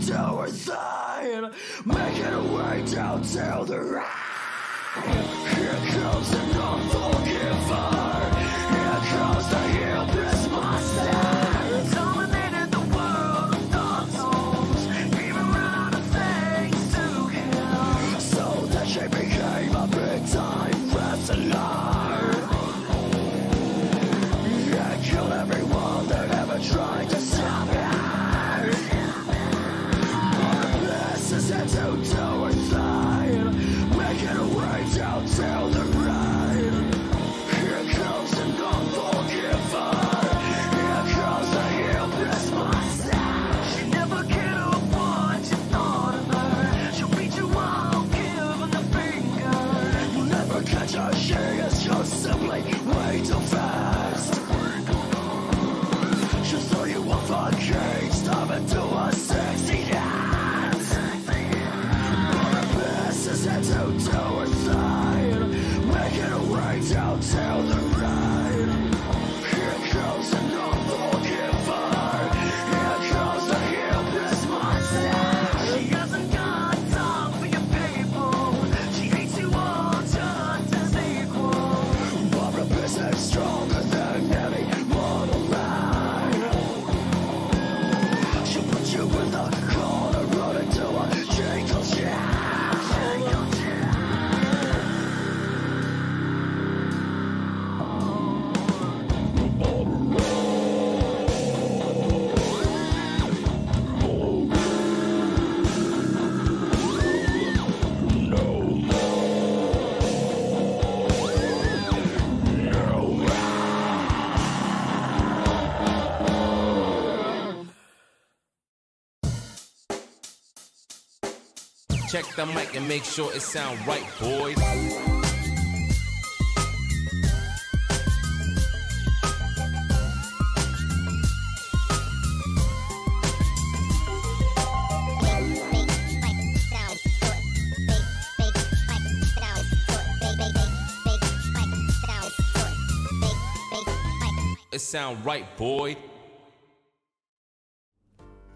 do her thing, making her way down to the right. Here comes an unforgiver, here comes the hillbilly monster, dominated the world of dark souls, even ran out of things to kill, so that she became a big-time wrestler. Yeah, killed everyone that ever tried to stop her. This is it to do her thing, making her way down to the right. Here comes an unforgiver, here comes the hillbilly monster. She never cared what you thought of her, she'll beat you up, give the finger. You'll never catch her, she is just simply way too fast. She'll throw you off a cage, stop into a sexy dance. But her best is it to do her thing, making her way down to the right. Here comes an unforgiver, here comes the hillbilly monster. She hasn't got time for your people, she hates you all just as equal. But her best is stronger than any mortal man. She'll put you in the corner, run into a jingle jam. Check the mic and make sure it sound right, boys. It sound right, boy.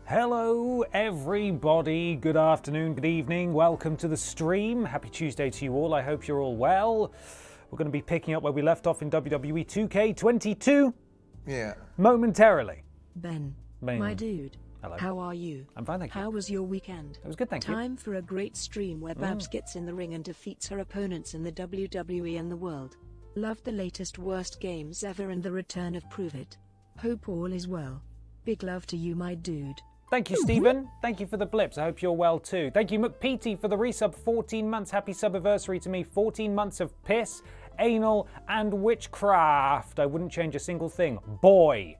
Hello everybody, good afternoon, good evening, welcome to the stream. Happy Tuesday to you all, I hope you're all well. We're going to be picking up where we left off in WWE 2K22 momentarily. Ben, my dude. Hello. How are you? I'm fine, thank you. How was your weekend? It was good, thank you. Time for a great stream where Babs gets in the ring and defeats her opponents in the WWE and the world. Loved the latest worst games ever and the return of Prove It. Hope all is well. Big love to you, my dude. Thank you, Stephen. Thank you for the blips. I hope you're well too. Thank you, McPeety, for the resub. 14 months. Happy subiversary to me. 14 months of piss, anal, and witchcraft. I wouldn't change a single thing. Boy.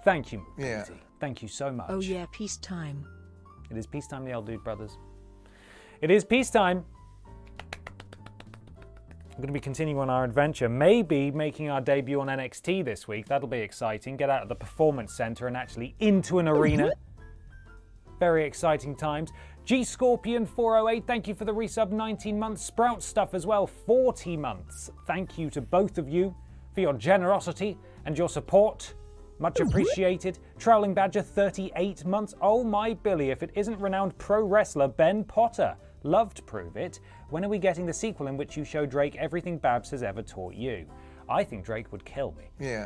Thank you, McPeety. Yeah. Thank you so much. Oh yeah, peacetime. It is peacetime, the old dude brothers. It is peacetime. We're going to be continuing on our adventure, maybe making our debut on NXT this week. That'll be exciting. Get out of the Performance Center and actually into an arena. Very exciting times. G Scorpion 408, thank you for the resub. 19 months. Sprout Stuff as well, 40 months. Thank you to both of you for your generosity and your support. Much appreciated. Trowling Badger 38 months. Oh my Billy, if it isn't renowned pro wrestler Ben Potter. Love to Prove It. When are we getting the sequel in which you show Drake everything Babs has ever taught you? I think Drake would kill me. Yeah.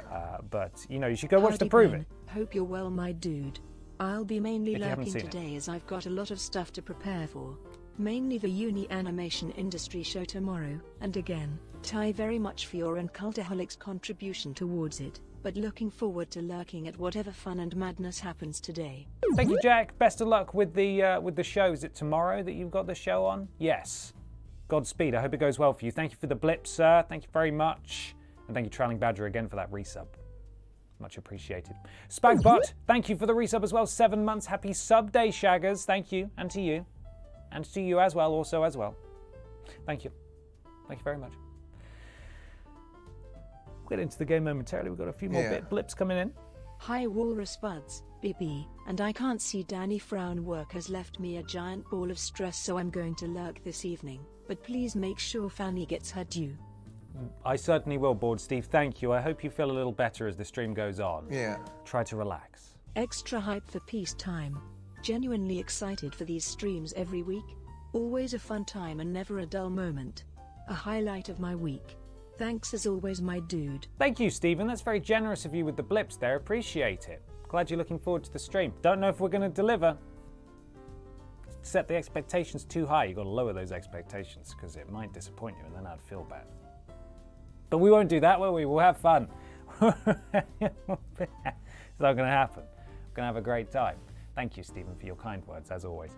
But, you know, you should go watch Howdy, To Prove Ben. It. Hope you're well, my dude. I'll be mainly If you haven't lurking seen today as I've got a lot of stuff to prepare for. Mainly the Uni Animation Industry show tomorrow, and again, Ty very much for your and Cultaholic's contribution towards it, but looking forward to lurking at whatever fun and madness happens today. Thank you, Jack. Best of luck with the show. Is it tomorrow that you've got the show on? Yes. Godspeed. I hope it goes well for you. Thank you for the blip, sir. Thank you very much. And thank you, Trailing Badger, again for that resub. Much appreciated. Spagbot, thank you for the resub as well. 7 months. Happy sub day, Shaggers. Thank you. And to you. And to you as well, also as well. Thank you. Thank you very much. We'll get into the game momentarily. We've got a few more blips coming in. Hi Walrus Buds, BB, and I can't see Danny Frown work has left me a giant ball of stress, so I'm going to lurk this evening, but please make sure Fanny gets her due. I certainly will, Board Steve. Thank you. I hope you feel a little better as the stream goes on. Yeah. Try to relax. Extra hype for peacetime. Genuinely excited for these streams every week. Always a fun time and never a dull moment. A highlight of my week. Thanks as always, my dude. Thank you, Stephen. That's very generous of you with the blips there. Appreciate it. Glad you're looking forward to the stream. Don't know if we're going to deliver. Set the expectations too high. You've got to lower those expectations because it might disappoint you and then I'd feel bad. But we won't do that, will we? We'll have fun. It's not going to happen. We're going to have a great time. Thank you, Stephen, for your kind words, as always.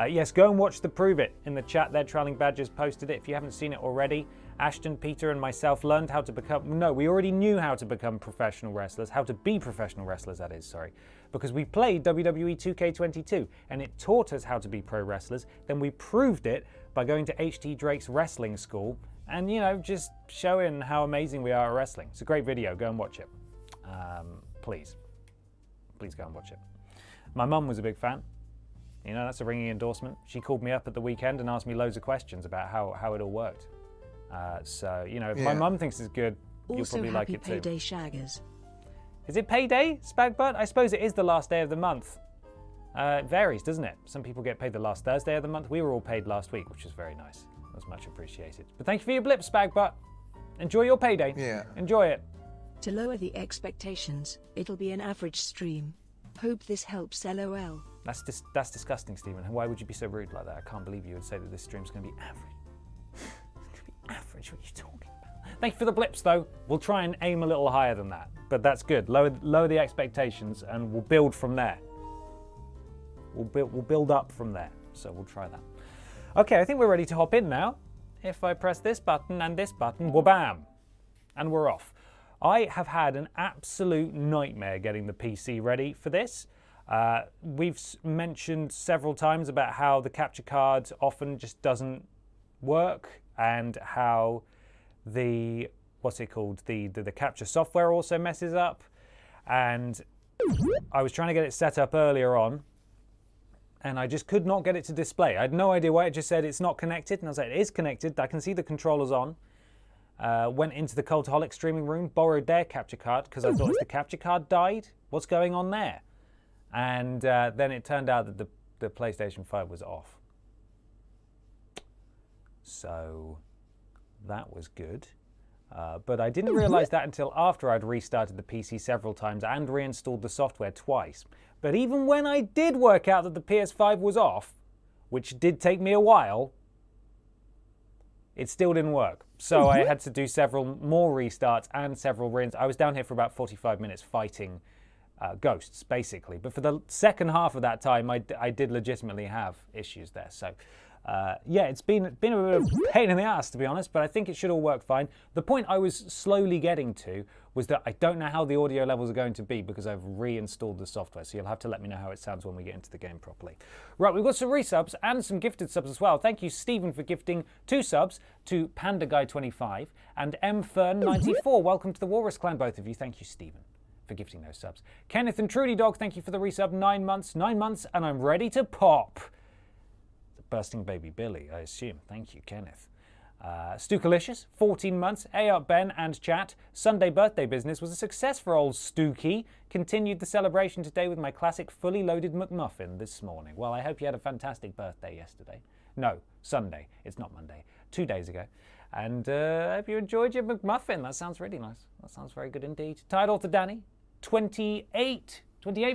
Yes, go and watch the Prove It in the chat there. Trailing Badgers posted it. If you haven't seen it already, Ashton, Peter, and myself learned how to become... No, we already knew how to become professional wrestlers. How to be professional wrestlers, that is, sorry. Because we played WWE 2K22, and it taught us how to be pro wrestlers. Then we proved it by going to HT Drake's wrestling school and, you know, just showing how amazing we are at wrestling. It's a great video. Go and watch it. Please. Please go and watch it. My mum was a big fan. You know, that's a ringing endorsement. She called me up at the weekend and asked me loads of questions about how it all worked. So, you know, if my mum thinks it's good, you'll probably like it too. Also, happy payday, shaggers. Is it payday, Spagbutt? I suppose it is the last day of the month. It varies, doesn't it? Some people get paid the last Thursday of the month. We were all paid last week, which was very nice. That was much appreciated. But thank you for your blip, Spagbutt. Enjoy your payday. Yeah. Enjoy it. To lower the expectations, it'll be an average stream. Hope this helps, LOL. That's disgusting, Stephen. Why would you be so rude like that? I can't believe you would say that this stream's going to be average. It's going to be average. What are you talking about? Thank you for the blips, though. We'll try and aim a little higher than that. But that's good. Lower the expectations, and we'll build from there. We'll build up from there. So we'll try that. Okay, I think we're ready to hop in now. If I press this button and this button, wha-bam, and we're off. I have had an absolute nightmare getting the PC ready for this. We've mentioned several times about how the capture card often just doesn't work and how the, what's it called, the capture software also messes up. And I was trying to get it set up earlier on and I just could not get it to display. I had no idea why. It just said it's not connected, and I was like, it is connected. I can see the controllers on. Went into the Cultaholic streaming room, borrowed their capture card because I thought, has the capture card died? What's going on there? And then it turned out that the PlayStation 5 was off. So that was good. But I didn't realize that until after I'd restarted the PC several times and reinstalled the software twice. But even when I did work out that the PS5 was off, which did take me a while, it still didn't work. So I had to do several more restarts and several reinstalls. I was down here for about 45 minutes fighting ghosts, basically. But for the second half of that time, I did legitimately have issues there. So yeah, it's been a bit of a pain in the ass, to be honest, but I think it should all work fine. The point I was slowly getting to was that I don't know how the audio levels are going to be because I've reinstalled the software, so you'll have to let me know how it sounds when we get into the game properly. Right, we've got some resubs and some gifted subs as well. Thank you, Stephen, for gifting 2 subs to Panda Guy 25 and M Fern 94. Welcome to the Walrus Clan, both of you. Thank you, Stephen, for gifting those subs. Kenneth and Trudy Dog, thank you for the resub. 9 months, and I'm ready to pop. Bursting baby Billy, I assume. Thank you, Kenneth. Stookalicious, 14 months. Hey up, Ben and chat. Sunday birthday business was a success for old Stooky. Continued the celebration today with my classic fully loaded McMuffin this morning. Well, I hope you had a fantastic birthday yesterday. No, Sunday. It's not Monday. 2 days ago. And I hope you enjoyed your McMuffin. That sounds really nice. That sounds very good indeed. Tied author Danny, 28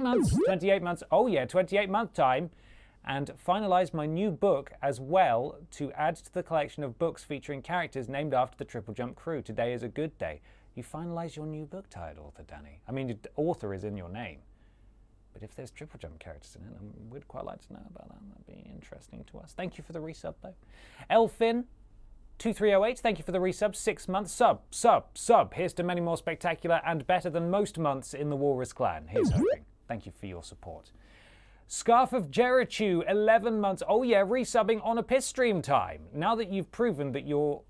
months. 28 months. Oh yeah, 28-month time. And finalised my new book as well to add to the collection of books featuring characters named after the TripleJump crew. Today is a good day. You finalise your new book, tired author Danny. I mean, the author is in your name. But if there's TripleJump characters in it, we'd quite like to know about that. That'd be interesting to us. Thank you for the resub, though. Elfin 2308, thank you for the resub. 6 months. Sub. Here's to many more spectacular and better than most months in the Walrus Clan. Here's hoping. Thank you for your support. Scarf of Jericho, 11 months. Oh yeah, resubbing on a piss stream time. Now that you've proven that you're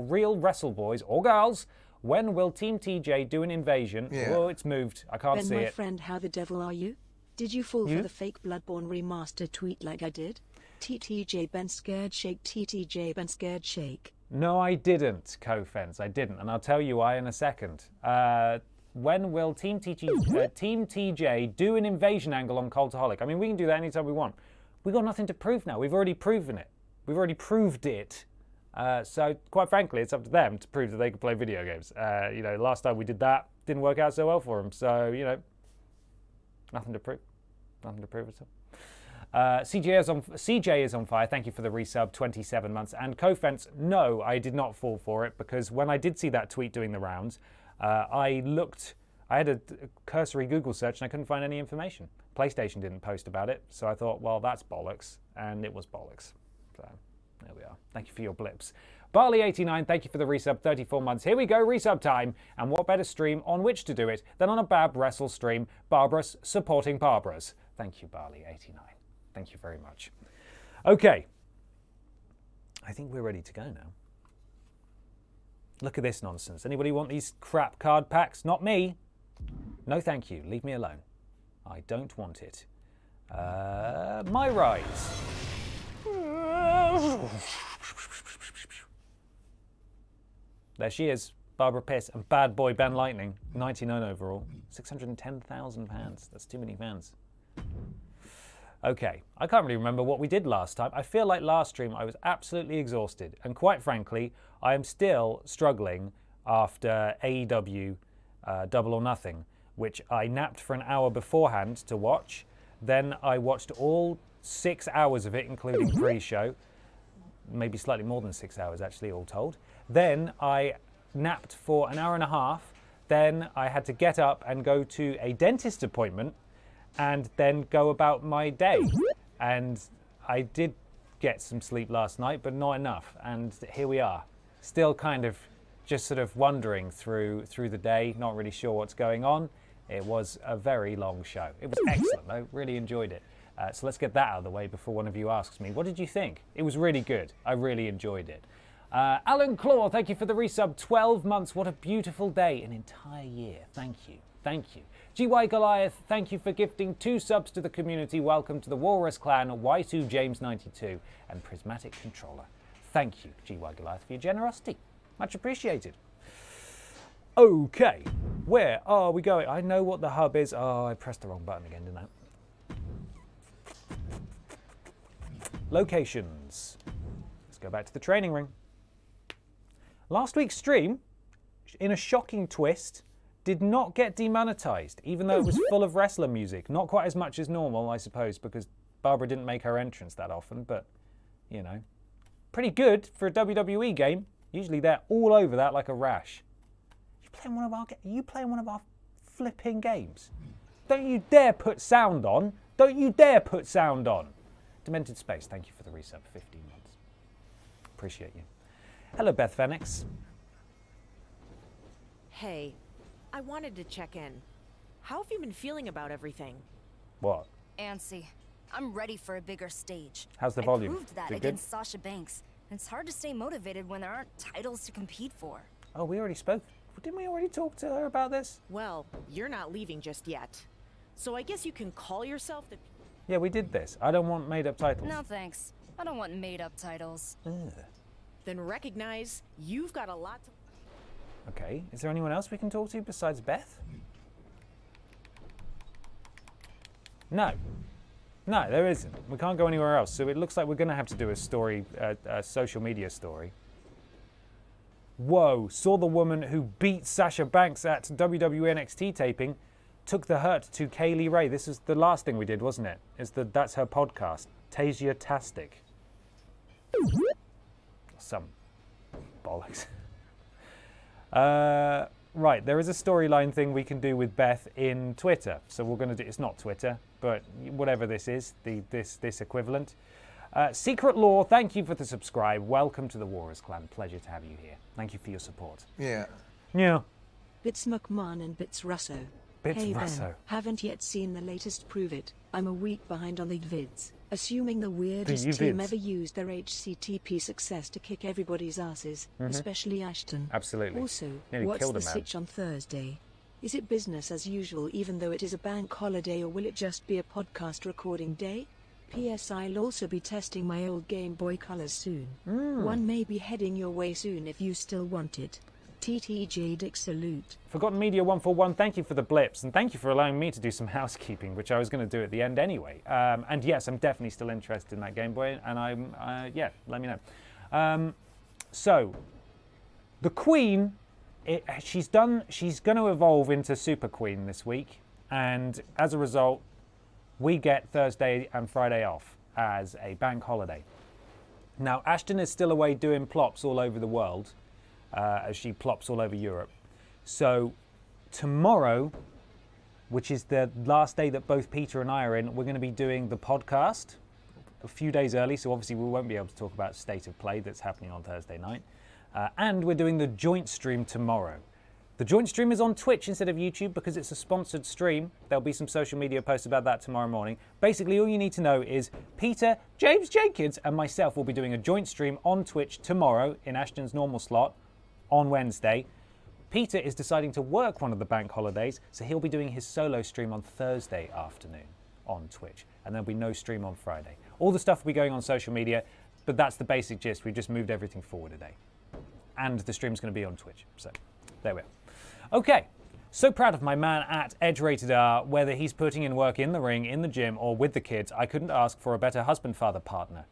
real wrestle boys or girls, when will Team TJ do an invasion? Yeah. Oh, it's moved. I can't see it. Ben, my friend, how the devil are you? Did you fall for the fake Bloodborne remaster tweet like I did? TTJ Ben scared shake, TTJ Ben scared shake. No, I didn't, Cofence. I didn't, and I'll tell you why in a second. When will Team TJ do an invasion angle on Cultaholic? I mean, we can do that anytime we want. We've got nothing to prove now. We've already proven it. We've already proved it. So, quite frankly, it's up to them to prove that they can play video games. You know, last time we did that, didn't work out so well for them. So, you know, nothing to prove. Nothing to prove at all. CJ is on fire. Thank you for the resub, 27 months. And Kofence, no, I did not fall for it, because when I did see that tweet doing the rounds, I had a cursory Google search and I couldn't find any information. PlayStation didn't post about it, so I thought, well, that's bollocks, and it was bollocks. So there we are. Thank you for your blips. Barley89, thank you for the resub, 34 months. Here we go, resub time. And what better stream on which to do it than on a Bab Wrestle stream, Barbarous supporting Barbarous. Thank you, Barley89. Thank you very much. Okay. I think we're ready to go now. Look at this nonsense. Anybody want these crap card packs? Not me. No, thank you. Leave me alone. I don't want it. My rise. There she is. Barbara Piss and Bad Boy Ben Lightning. 99 overall. £610,000. That's too many fans. Okay, I can't really remember what we did last time. I feel like last stream I was absolutely exhausted. And quite frankly, I am still struggling after AEW Double or Nothing, which I napped for an hour beforehand to watch. Then I watched all 6 hours of it, including pre-show. Maybe slightly more than 6 hours, actually, all told. Then I napped for an hour and a half. Then I had to get up and go to a dentist appointment and then go about my day. And I did get some sleep last night, but not enough. And here we are, still kind of just sort of wandering through the day, not really sure what's going on. It was a very long show. It was excellent, though. Really enjoyed it. So let's get that out of the way before one of you asks me, what did you think? It was really good. I really enjoyed it. Alan Claw, thank you for the resub. 12 months. What a beautiful day. An entire year. Thank you. Thank you. GY Goliath, thank you for gifting 2 subs to the community. Welcome to the Walrus Clan, Y2 James 92, and Prismatic Controller. Thank you, GY Goliath, for your generosity. Much appreciated. Okay, where are we going? I know what the hub is. Oh, I pressed the wrong button again, didn't I? Locations. Let's go back to the training ring. Last week's stream, in a shocking twist, did not get demonetized, even though it was full of wrestler music. Not quite as much as normal, I suppose, because Barbara didn't make her entrance that often, but, you know. Pretty good for a WWE game. Usually they're all over that like a rash. You playing one of our flipping games? Don't you dare put sound on. Don't you dare put sound on. Demented Space, thank you for the resub, 15 months. Appreciate you. Hello, Beth Phoenix. Hey. I wanted to check in. How have you been feeling about everything? What? Antsy. I'm ready for a bigger stage. How's the volume? I proved that against Sasha Banks. And it's hard to stay motivated when there aren't titles to compete for. Oh, we already spoke. Didn't we already talk to her about this? Well, you're not leaving just yet. So I guess you can call yourself the... Yeah, we did this. I don't want made-up titles. No, thanks. I don't want made-up titles. Ugh. Then recognize you've got a lot to... Okay, is there anyone else we can talk to besides Beth? No. No, there isn't. We can't go anywhere else, so it looks like we're going to have to do a story, a social media story. Whoa, saw the woman who beat Sasha Banks at WWE NXT taping, took the hurt to Kaylee Ray. This is the last thing we did, wasn't it? That's her podcast, Tasia-tastic. Some bollocks. Right, there is a storyline thing we can do with Beth in Twitter. So we're going to do, it's not Twitter, but whatever this is, this equivalent. Secret Law, thank you for the subscribe. Welcome to the Warriors Clan. Pleasure to have you here. Thank you for your support. Yeah. Yeah. Bits McMahon and Bits Russo. Bits Hey Russo. Ben, haven't yet seen the latest Prove It. I'm a week behind on the vids. Assuming the weirdest team ever used their HCTP success to kick everybody's asses, especially Ashton. Absolutely. Also, Nearly what's killed the a man. sitch on Thursday? Is it business as usual even though it is a bank holiday, or will it just be a podcast recording day? P.S. I'll also be testing my old Game Boy Colors soon. One may be heading your way soon if you still want it. TTG Dick salute. Forgotten Media 141, thank you for the blips, and thank you for allowing me to do some housekeeping, which I was going to do at the end anyway. And yes, I'm definitely still interested in that Game Boy, and yeah, let me know. So, the Queen, she's going to evolve into Super Queen this week, and as a result, we get Thursday and Friday off as a bank holiday. Now, Ashton is still away doing plops all over the world, as she plops all over Europe. So tomorrow, which is the last day that both Peter and I are in, we're going to be doing the podcast a few days early, so obviously we won't be able to talk about State of Play that's happening on Thursday night. And we're doing the joint stream tomorrow. The joint stream is on Twitch instead of YouTube because it's a sponsored stream. There'll be some social media posts about that tomorrow morning. Basically, all you need to know is Peter, James Jenkins, and myself will be doing a joint stream on Twitch tomorrow in Ashton's normal slot on Wednesday. Peter is deciding to work one of the bank holidays, so he'll be doing his solo stream on Thursday afternoon on Twitch, and there'll be no stream on Friday. All the stuff will be going on social media, but that's the basic gist. We've just moved everything forward a day. And the stream's going to be on Twitch, so there we are. Okay, so proud of my man at EdgeRatedR, whether he's putting in work in the ring, in the gym, or with the kids. I couldn't ask for a better husband-father partner.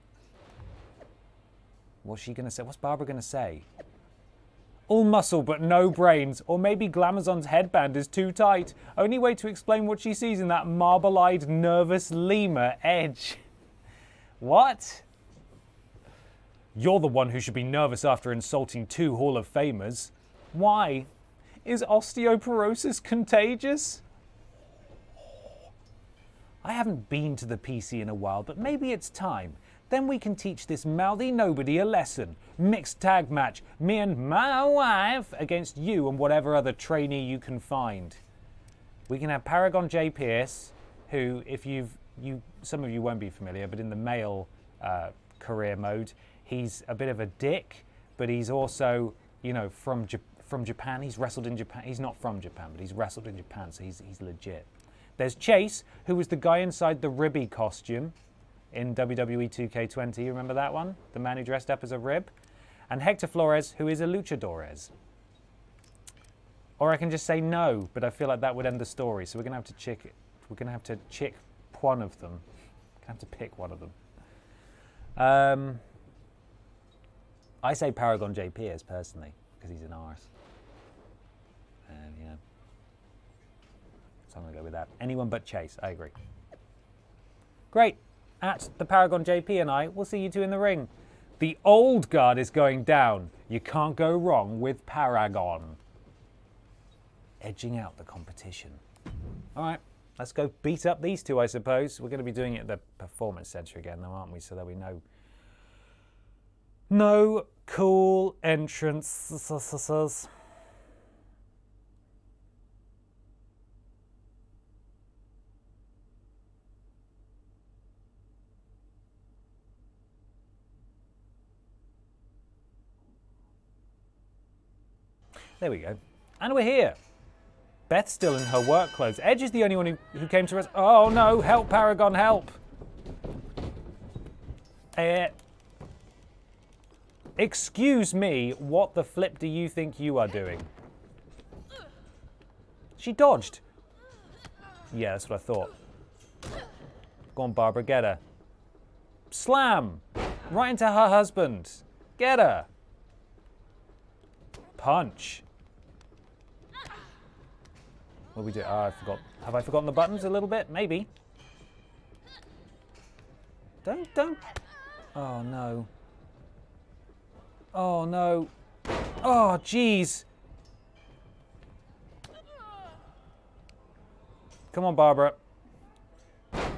What's she going to say? What's Barbara going to say? All muscle but no brains, or maybe Glamazon's headband is too tight. Only way to explain what she sees in that marble-eyed, nervous lemur, Edge. What? You're the one who should be nervous after insulting 2 Hall of Famers. Why? Is osteoporosis contagious? I haven't been to the PC in a while, but maybe it's time. Then we can teach this mouthy nobody a lesson. Mixed tag match, me and my wife against you and whatever other trainee you can find. We can have Paragon J. Pierce, who, if some of you won't be familiar, but in the male career mode, he's a bit of a dick, but he's also, you know, from Japan. He's wrestled in Japan. He's not from Japan, but he's wrestled in Japan, so he's legit. There's Chase, who was the guy inside the Ribby costume in WWE 2K20. You remember that one? The man who dressed up as a rib. And Hector Flores, who is a luchadores. Or I can just say no, but I feel like that would end the story. So we're going to have to chick it. We're going to have to chick one of them. We're going to have to pick one of them. I say Paragon J. Pierce, personally, because he's an arse. And, yeah. So I'm going to go with that. Anyone but Chase, I agree. Great. At the Paragon JP and I will see you two in the ring. The old guard is going down. You can't go wrong with Paragon. Edging out the competition. All right, let's go beat up these two, I suppose. We're going to be doing it at the Performance Center again, though, aren't we? So there'll be no cool entrances. There we go. And we're here. Beth's still in her work clothes. Edge is the only one who came to us. Oh no, help Paragon, help. Excuse me, what the flip do you think you are doing? She dodged. Yeah, that's what I thought. Go on, Barbara, get her. Slam! Right into her husband. Get her. Punch. What do we do? Oh, I forgot. Have I forgotten the buttons a little bit? Maybe. Don't. Oh, no. Oh, no. Oh, jeez. Come on, Barbara.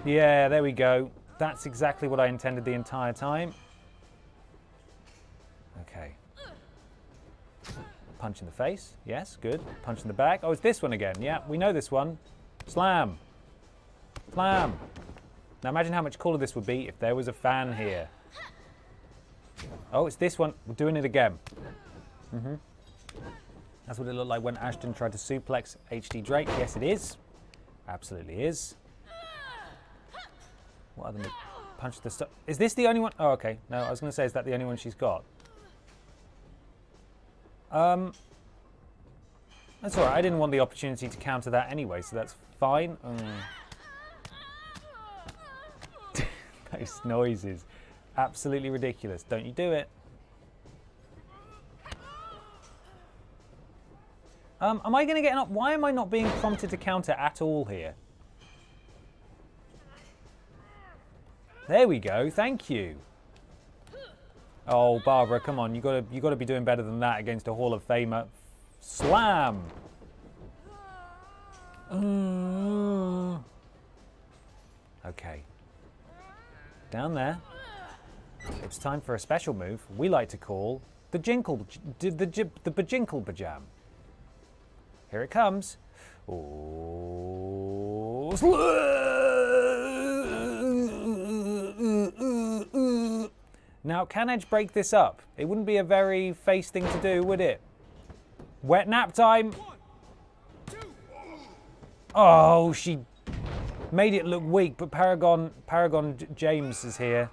Yeah, there we go. That's exactly what I intended the entire time. Okay. Punch in the face. Yes, good. Punch in the back. Oh, it's this one again. Yeah, we know this one. Slam. Slam. Now imagine how much cooler this would be if there was a fan here. Oh, it's this one. We're doing it again. That's what it looked like when Ashton tried to suplex HD Drake. Yes, it is. Absolutely is. What other punch the stuff? Is this the only one? Oh, okay. No, I was going to say, is that the only one she's got? That's all right. I didn't want the opportunity to counter that anyway, so that's fine. Those noises. Absolutely ridiculous. Don't you do it. Am I going to get up? Why am I not being prompted to counter at all here? There we go. Thank you. Oh, Barbara, come on. You got to be doing better than that against a Hall of Famer. Slam. Okay. Down there. It's time for a special move we like to call the bajinkle bajam. Here it comes. Oh. Now, can Edge break this up? It wouldn't be a very face thing to do, would it? Wet nap time. Oh, she made it look weak, but Paragon James is here.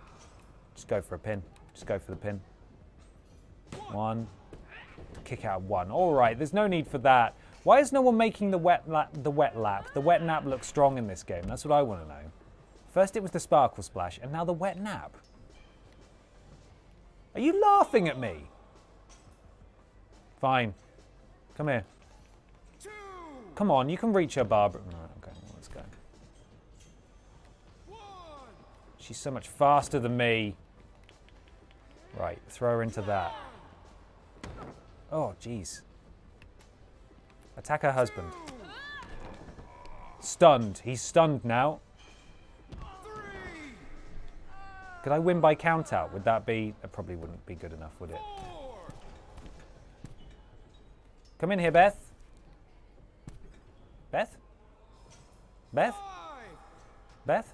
Just go for a pin. Just go for the pin. One. Kick out one. All right, there's no need for that. Why is no one making the wet nap? The wet nap looks strong in this game. That's what I want to know. First it was the sparkle splash, and now the wet nap. Are you laughing at me? Fine. Come here. Come on, you can reach her, Barbara. Right, okay, well, let's go. She's so much faster than me. Right, throw her into that. Oh, jeez. Attack her husband. Stunned. He's stunned now. Could I win by count out? Would that be... That probably wouldn't be good enough, would it? Come in here, Beth. Beth? Beth? Beth?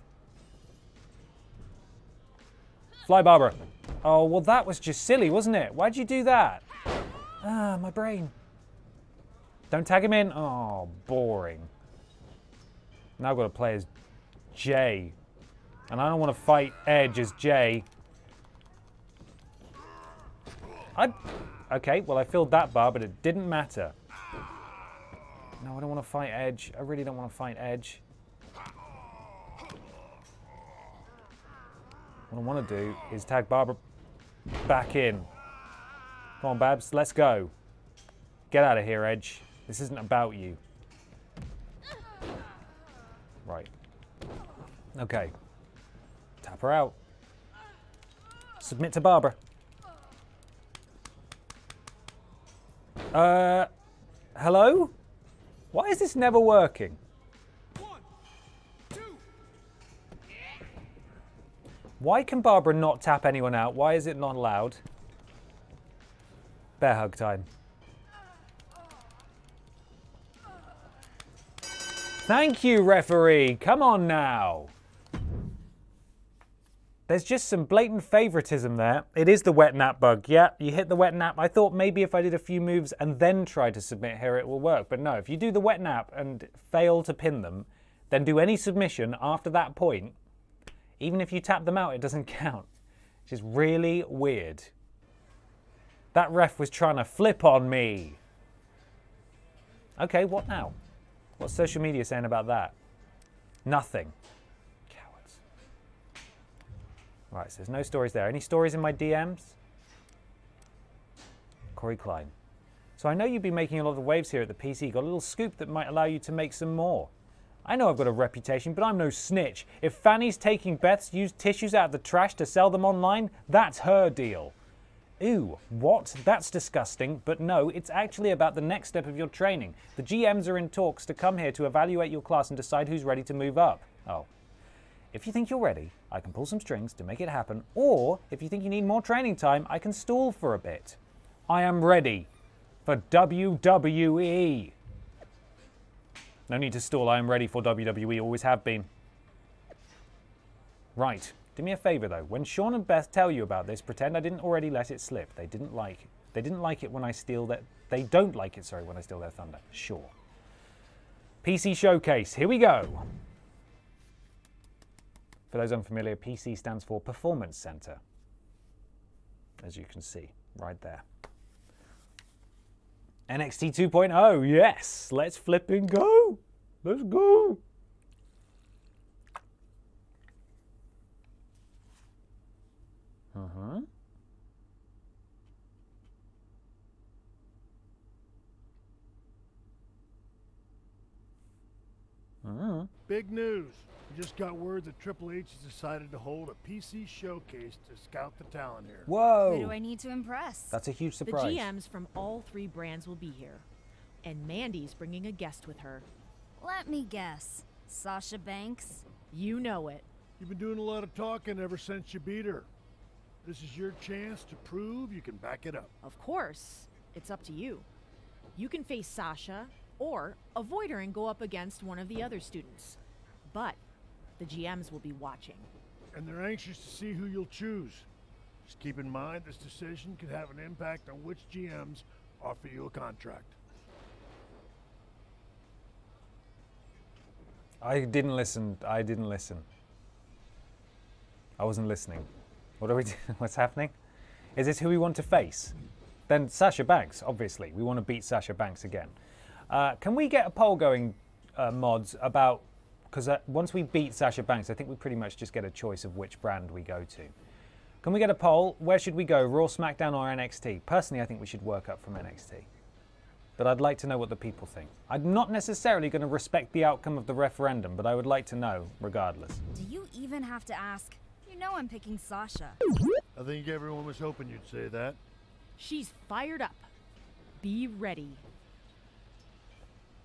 Fly, Barbara. Oh, well, that was just silly, wasn't it? Why'd you do that? Ah, my brain. Don't tag him in. Oh, boring. Now I've got to play as Jay. And I don't want to fight Edge as Jay. Okay, well, I filled that bar, but it didn't matter. No, I don't want to fight Edge. I really don't want to fight Edge. What I want to do is tag Barbara back in. Come on, Babs, let's go. Get out of here, Edge. This isn't about you. Right. Okay. Tap her out. Submit to Barbara. Hello? Why is this never working? 1, 2. Why can Barbara not tap anyone out? Why is it not allowed? Bear hug time. Thank you, referee. Come on now. There's just some blatant favoritism there. It is the wet nap bug. Yeah, you hit the wet nap. I thought maybe if I did a few moves and then tried to submit here, it will work. But no, if you do the wet nap and fail to pin them, then do any submission after that point, even if you tap them out, it doesn't count. Which is really weird. That ref was trying to flip on me. Okay, what now? What's social media saying about that? Nothing. Cowards. Right, so there's no stories there. Any stories in my DMs? Corey Klein. So I know you've been making a lot of waves here at the PC. Got a little scoop that might allow you to make some more. I know I've got a reputation, but I'm no snitch. If Fanny's taking Beth's used tissues out of the trash to sell them online, that's her deal. Ew, what? That's disgusting. But no, it's actually about the next step of your training. The GMs are in talks to come here to evaluate your class and decide who's ready to move up. Oh. If you think you're ready, I can pull some strings to make it happen. Or, if you think you need more training time, I can stall for a bit. I am ready for WWE. No need to stall, I am ready for WWE, always have been. Right. Do me a favor though, when Sean and Beth tell you about this, pretend I didn't already let it slip. They didn't like it. They didn't like it when I steal their... They don't like it, sorry, when I steal their thunder. Sure. PC Showcase, here we go. For those unfamiliar, PC stands for Performance Center. As you can see, right there. NXT 2.0, yes. Let's flip and go. Let's go. Uh-huh. Big news. We just got word that Triple H has decided to hold a PC showcase to scout the talent here. Whoa. Who do I need to impress? That's a huge The surprise. GMs from all 3 brands will be here. And Mandy's bringing a guest with her. Let me guess. Sasha Banks? You know it. You've been doing a lot of talking ever since you beat her. This is your chance to prove you can back it up. Of course. It's up to you. You can face Sasha, or avoid her and go up against one of the other students. But the GMs will be watching. And they're anxious to see who you'll choose. Just keep in mind this decision could have an impact on which GMs offer you a contract. I didn't listen. I wasn't listening. What are we doing? What's happening? Is this who we want to face? Then Sasha Banks, obviously. We want to beat Sasha Banks again. Can we get a poll going, mods, about... Because once we beat Sasha Banks, I think we pretty much just get a choice of which brand we go to. Can we get a poll? Where should we go? Raw, SmackDown, or NXT? Personally, I think we should work up from NXT. But I'd like to know what the people think. I'm not necessarily going to respect the outcome of the referendum, but I would like to know regardless. Do you even have to ask? You know I'm picking Sasha. I think everyone was hoping you'd say that. She's fired up. Be ready.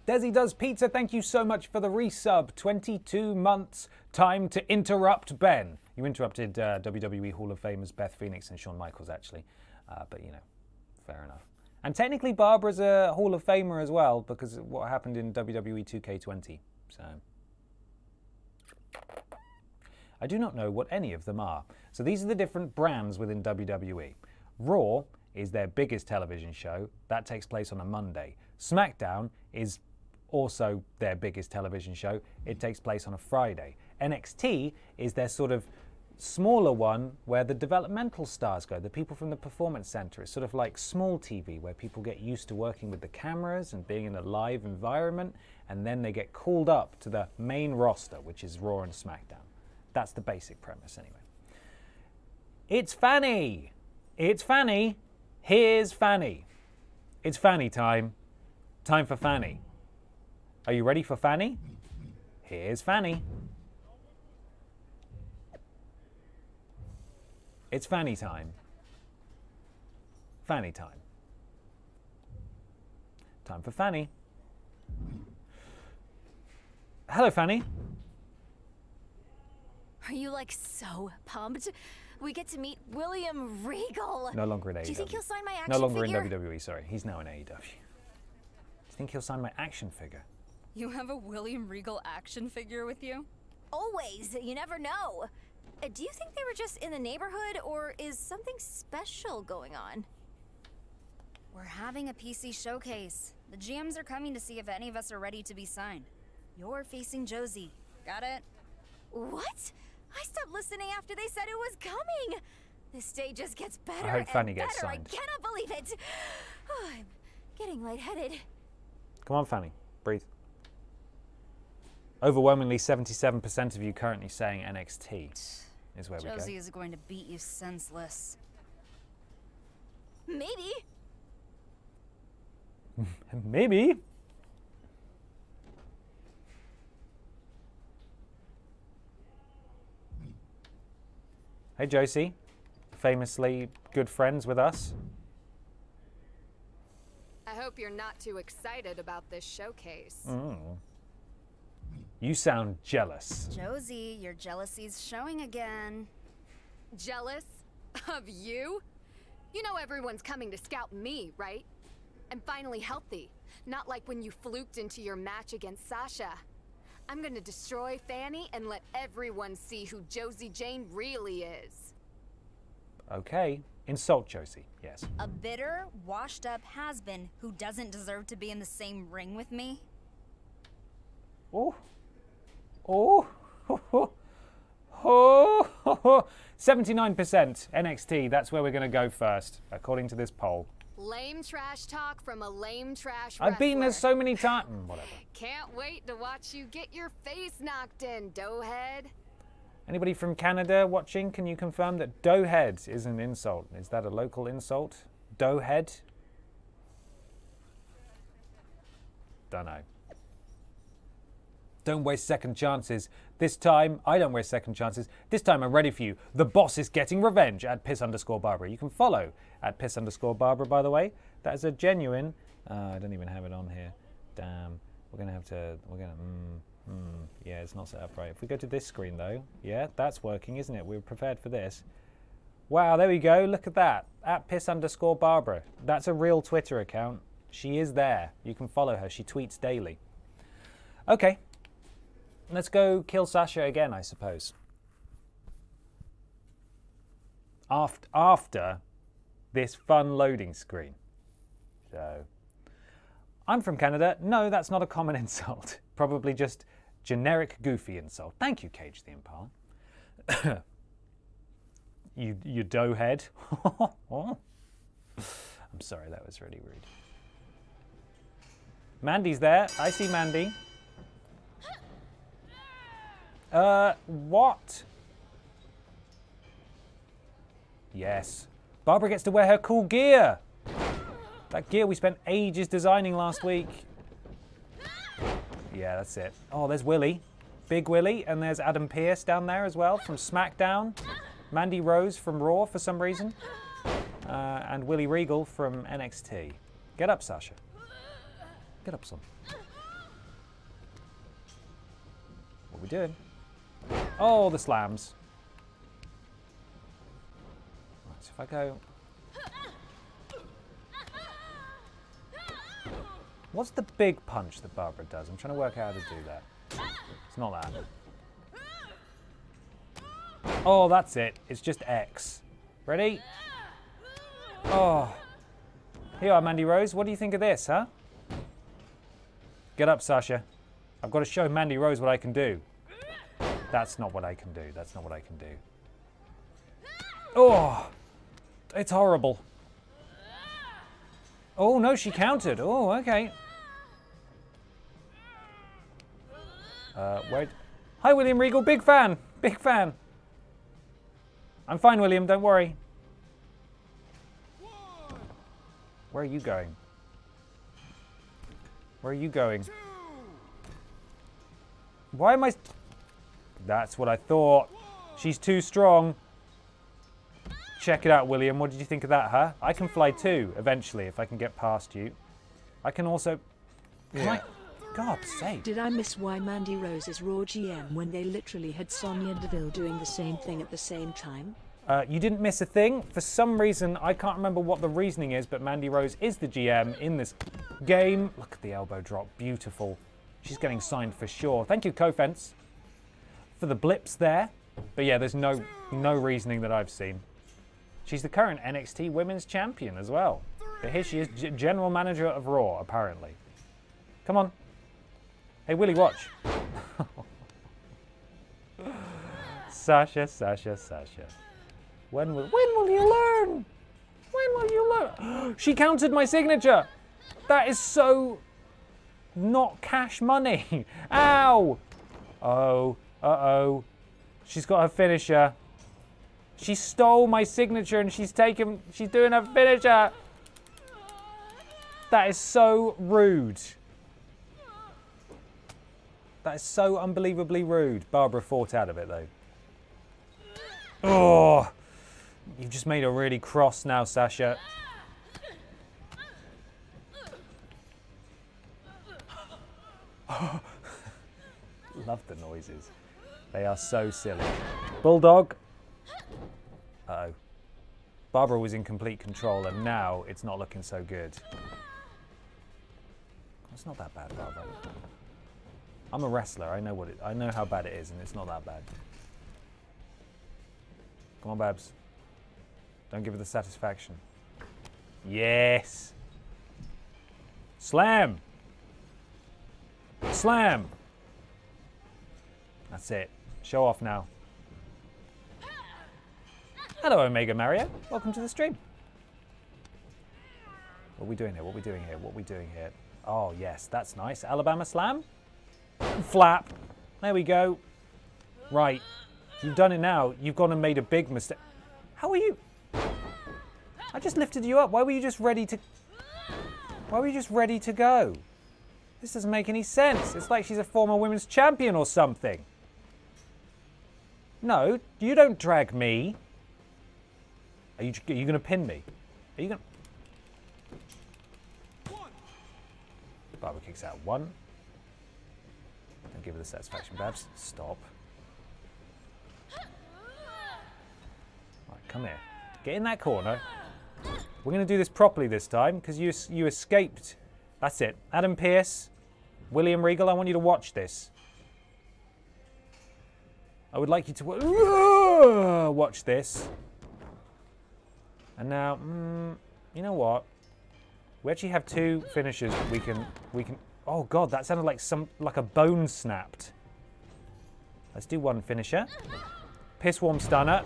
Desi Does Pizza, thank you so much for the resub. 22 months, time to interrupt Ben. You interrupted WWE Hall of Famers Beth Phoenix and Shawn Michaels, actually. But, you know, fair enough. And technically Barbara's a Hall of Famer as well, because of what happened in WWE 2K20. So I do not know what any of them are. So these are the different brands within WWE. Raw is their biggest television show. That takes place on a Monday. SmackDown is also their biggest television show. It takes place on a Friday. NXT is their sort of smaller one where the developmental stars go, the people from the performance center. It's sort of like small TV where people get used to working with the cameras and being in a live environment, and then they get called up to the main roster, which is Raw and SmackDown. That's the basic premise anyway. It's Fanny! It's Fanny! Here's Fanny. It's Fanny time. Time for Fanny. Are you ready for Fanny? Here's Fanny. It's Fanny time. Fanny time. Time for Fanny. Hello, Fanny. Are you like so pumped? We get to meet William Regal. No longer in AEW. Do you think he'll sign my action No longer figure? in WWE, sorry. He's now in AEW. Do you think he'll sign my action figure? You have a William Regal action figure with you? Always. You never know. Do you think they were just in the neighborhood, or is something special going on? We're having a PC showcase. The GMs are coming to see if any of us are ready to be signed. You're facing Josie. Got it? What? I stopped listening after they said it was coming. This day just gets better I hope Fanny and gets better. signed. I cannot believe it. Oh, I'm getting lightheaded. Come on, Fanny. Breathe. Overwhelmingly, 77% of you currently saying NXT is where we go. Josie is going to beat you senseless. Maybe. Maybe. Hey, Josie. Famously good friends with us. I hope you're not too excited about this showcase. You sound jealous. Josie, your jealousy's showing again. Jealous of you? You know everyone's coming to scout me, right? I'm finally healthy, not like when you fluked into your match against Sasha. I'm gonna destroy Fanny and let everyone see who Josie Jane really is. Okay. Insult Josie, yes. A bitter, washed-up has-been who doesn't deserve to be in the same ring with me? Oh. Oh. Oh. 79% NXT, that's where we're going to go first, according to this poll. Lame trash talk from a lame trash I've beaten her wrestler. so many times. Whatever. Can't wait to watch you get your face knocked in, doughhead. Anybody from Canada watching, can you confirm that doughhead is an insult? Is that a local insult? Doughhead? Don't know. Don't waste second chances. This time, I don't waste second chances. This time I'm ready for you. The boss is getting revenge at piss_Barbara. You can follow at piss_Barbara, by the way. That is a genuine... I don't even have it on here. Damn. We're going to have to... Yeah, it's not set up right. If we go to this screen, though, yeah, that's working, isn't it? We were prepared for this. Wow, there we go. Look at that. At piss_Barbara. That's a real Twitter account. She is there. You can follow her. She tweets daily. Okay. Let's go kill Sasha again, I suppose. After this fun loading screen. So, I'm from Canada. No, that's not a common insult. Probably just generic goofy insult. Thank you, Cage the Impala. you doughhead. I'm sorry, that was really rude. Mandy's there. I see Mandy. What? Yes. Barbara gets to wear her cool gear. That gear we spent ages designing last week. Yeah, that's it. Oh, there's Willie. Big Willie. And there's Adam Pearce down there as well from SmackDown. Mandy Rose from Raw for some reason. And Willie Regal from NXT. Get up, Sasha. Get up, son. What are we doing? Oh, the slams. Right, so if I go... What's the big punch that Barbara does? I'm trying to work out how to do that. It's not that. Oh, that's it. It's just X. Ready? Oh. Here you are, Mandy Rose. What do you think of this, huh? Get up, Sasha. I've got to show Mandy Rose what I can do. That's not what I can do. That's not what I can do. Oh, it's horrible. Oh, no, she countered. Oh, okay. Wait. Hi, William Regal. Big fan. Big fan. I'm fine, William. Don't worry. Where are you going? Where are you going? Why am I... That's what I thought. She's too strong. Check it out, William. What did you think of that, huh? I can fly too, eventually, if I can get past you. I can also... Yeah. God's sake. Did I miss why Mandy Rose is Raw GM when they literally had Sonya Deville doing the same thing at the same time? You didn't miss a thing. For some reason, I can't remember what the reasoning is, but Mandy Rose is the GM in this game. Look at the elbow drop. Beautiful. She's getting signed for sure. Thank you, Kofence, for the blips there. But yeah, there's no reasoning that I've seen. She's the current NXT Women's Champion as well. But here she is, General Manager of Raw, apparently. Come on. Hey, Willie, watch. Sasha, Sasha, Sasha. When will you learn? When will you learn? She counted my signature. That is so not cash money. Ow. Oh, uh-oh. She's got her finisher. She stole my signature and she's doing her finisher. That is so rude. That is so unbelievably rude. Barbara fought out of it though. Oh, you've just made her really cross now, Sasha. Love the noises. They are so silly. Bulldog. Uh-oh. Barbara was in complete control and now it's not looking so good. It's not that bad, Barbara. I'm a wrestler. I know how bad it is and it's not that bad. Come on, Babs. Don't give her the satisfaction. Yes. Slam. Slam. That's it. Show off now. Hello, Omega Mario. Welcome to the stream. What are we doing here? What are we doing here? What are we doing here? Oh, yes, that's nice. Alabama slam. Flap. There we go. Right. You've done it now. You've gone and made a big mistake. How are you? I just lifted you up. Why were you just ready to... Why were you just ready to go? This doesn't make any sense. It's like she's a former women's champion or something. No, you don't drag me. Are you going to pin me? Are you going to... Barbara kicks out 1. Don't give her the satisfaction, Babs. Stop. Right, come here. Get in that corner. We're going to do this properly this time because you escaped. That's it. Adam Pearce, William Regal, I want you to watch this. I would like you to watch this. And now, you know what? We actually have 2 finishers that we can. Oh God, that sounded like a bone snapped. Let's do 1 finisher. Piss warm stunner.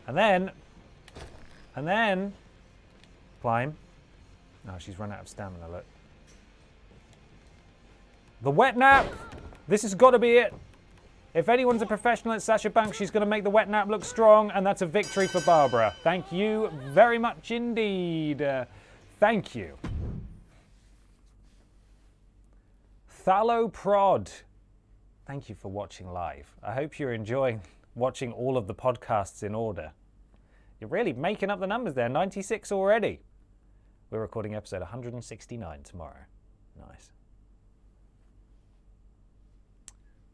And then climb. No, she's run out of stamina, look. The wet nap. This has got to be it. If anyone's a professional at Sasha Banks, she's going to make the wet nap look strong, and that's a victory for Barbara. Thank you very much indeed. Thank you. Thaloprod. Thank you for watching live. I hope you're enjoying watching all of the podcasts in order. You're really making up the numbers there. 96 already. We're recording episode 169 tomorrow. Nice.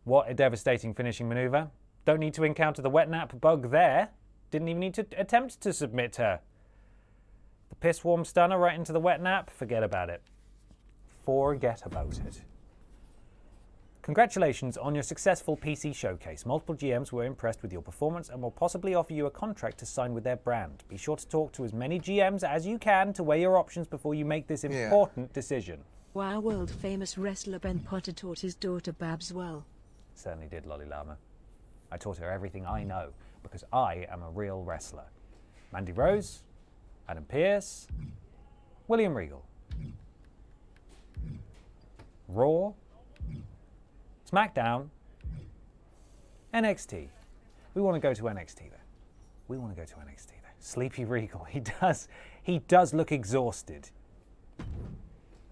What a devastating finishing maneuver. Don't need to encounter the wet nap bug there. Didn't even need to attempt to submit her. The piss warm stunner right into the wet nap. Forget about it. Forget about it. Congratulations on your successful PC showcase. Multiple GMs were impressed with your performance and will possibly offer you a contract to sign with their brand. Be sure to talk to as many GMs as you can to weigh your options before you make this important decision. Wow, world-famous wrestler Ben Potter taught his daughter Babs well. Certainly did, Lolly Llama. I taught her everything I know because I am a real wrestler. Mandy Rose, Adam Pearce, William Regal. Raw, SmackDown, NXT. We want to go to NXT there. We want to go to NXT there. Sleepy Regal. He does look exhausted.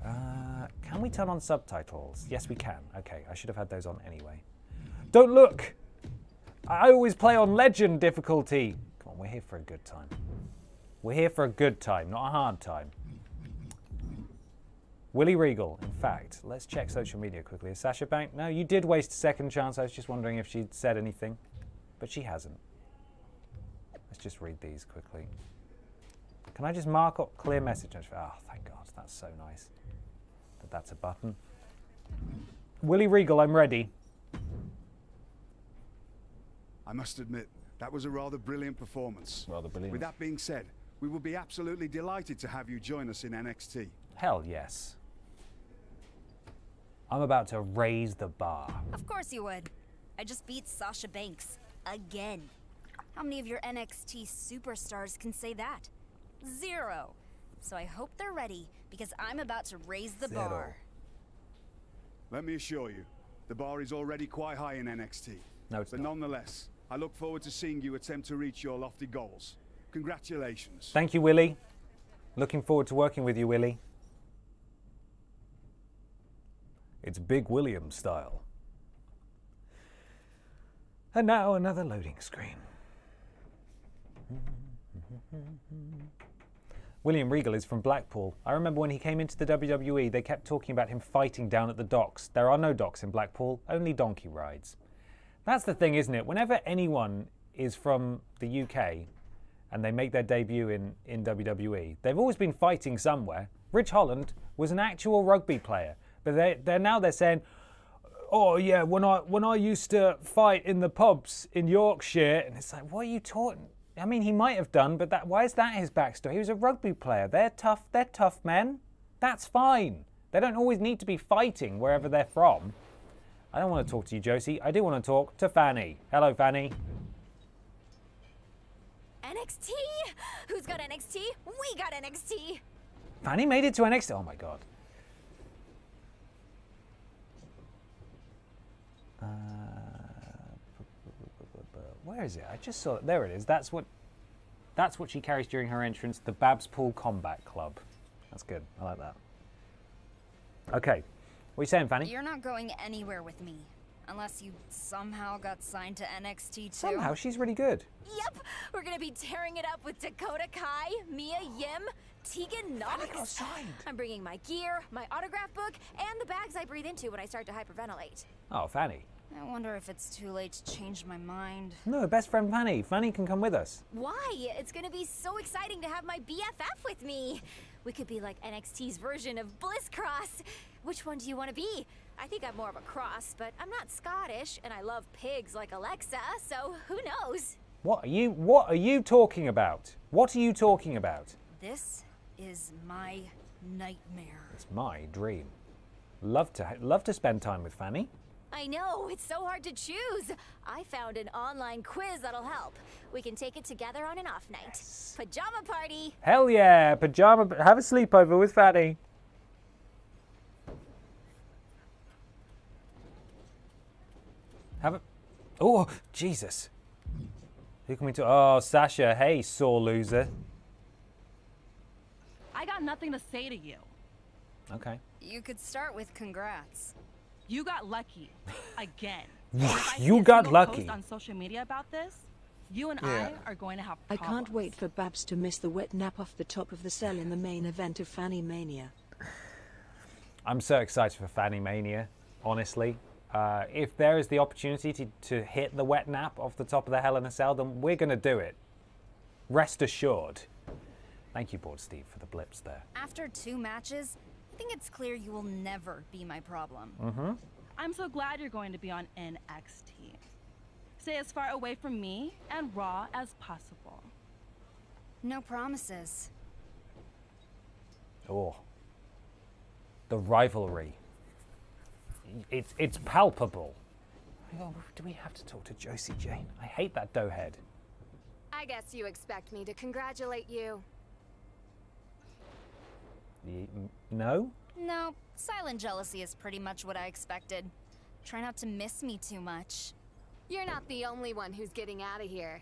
Can we turn on subtitles? Yes, we can. Okay, I should have had those on anyway. Don't look! I always play on Legend difficulty. Come on, we're here for a good time. We're here for a good time, not a hard time. Willie Regal, in fact, let's check social media quickly. Is Sasha Banks? No, you did waste a second chance. I was just wondering if she'd said anything, but she hasn't. Let's just read these quickly. Can I just mark up clear message? Oh, thank God, that's so nice. But that's a button. Willie Regal, I'm ready. I must admit, that was a rather brilliant performance. Rather brilliant. With that being said, we would be absolutely delighted to have you join us in NXT. Hell yes. I'm about to raise the bar. Of course you would. I just beat Sasha Banks. Again. How many of your NXT superstars can say that? 0. So I hope they're ready, because I'm about to raise the bar. Let me assure you, the bar is already quite high in NXT. No, it's but not. Nonetheless, I look forward to seeing you attempt to reach your lofty goals. Congratulations. Thank you, Willie. Looking forward to working with you, Willie. It's Big William style. And now another loading screen. William Regal is from Blackpool. I remember when he came into the WWE, they kept talking about him fighting down at the docks. There are no docks in Blackpool, only donkey rides. That's the thing, isn't it? Whenever anyone is from the UK and they make their debut in WWE, they've always been fighting somewhere. Rich Holland was an actual rugby player, but they're saying, oh yeah, when I used to fight in the pubs in Yorkshire, and it's like, what are you talking? I mean, he might have done, but why is that his backstory? He was a rugby player. They're tough men. That's fine. They don't always need to be fighting wherever they're from. I don't want to talk to you, Josie. I do want to talk to Fanny. Hello, Fanny. NXT? Who's got NXT? We got NXT. Fanny made it to NXT. Oh my god. Where is it? I just saw it. There it is. That's what she carries during her entrance. The Babs Pool Combat Club. That's good. I like that. Okay. What are you saying, Fanny? You're not going anywhere with me. Unless you somehow got signed to NXT too. Somehow, she's really good. Yep, we're gonna be tearing it up with Dakota Kai, Mia Yim, Tegan Knox. Fanny got signed. I'm bringing my gear, my autograph book, and the bags I breathe into when I start to hyperventilate. Oh, Fanny. I wonder if it's too late to change my mind. No, best friend Fanny. Fanny can come with us. Why? It's gonna be so exciting to have my BFF with me. We could be like NXT's version of Bliss Cross. Which one do you want to be? I think I'm more of a cross, but I'm not Scottish, and I love pigs like Alexa, so who knows? What are you talking about? What are you talking about? This is my nightmare. It's my dream. Love to spend time with Fanny. I know, it's so hard to choose. I found an online quiz that'll help. We can take it together on an off night. Yes. Pajama party. Hell yeah, pajama. Have a sleepover with Fanny. Oh, Jesus. Who can we talk? Oh, Sasha. Hey, sore loser. I got nothing to say to you. Okay. You could start with congrats. You got lucky. Again. You got lucky. Post on social media about this, you and I are going to have problems. I can't wait for Babs to miss the wet nap off the top of the cell in the main event of Fanny Mania. I'm so excited for Fanny Mania, honestly. If there is the opportunity to hit the wet nap off the top of the Hell in a Cell, then we're going to do it. Rest assured. Thank you, Board Steve, for the blips there. After 2 matches, I think it's clear you will never be my problem. Mm-hmm. I'm so glad you're going to be on NXT. Stay as far away from me and Raw as possible. No promises. Oh. The rivalry. It's palpable. Oh, do we have to talk to Josie Jane? I hate that doughhead. I guess you expect me to congratulate you. No? No, silent jealousy is pretty much what I expected. Try not to miss me too much. You're not the only one who's getting out of here.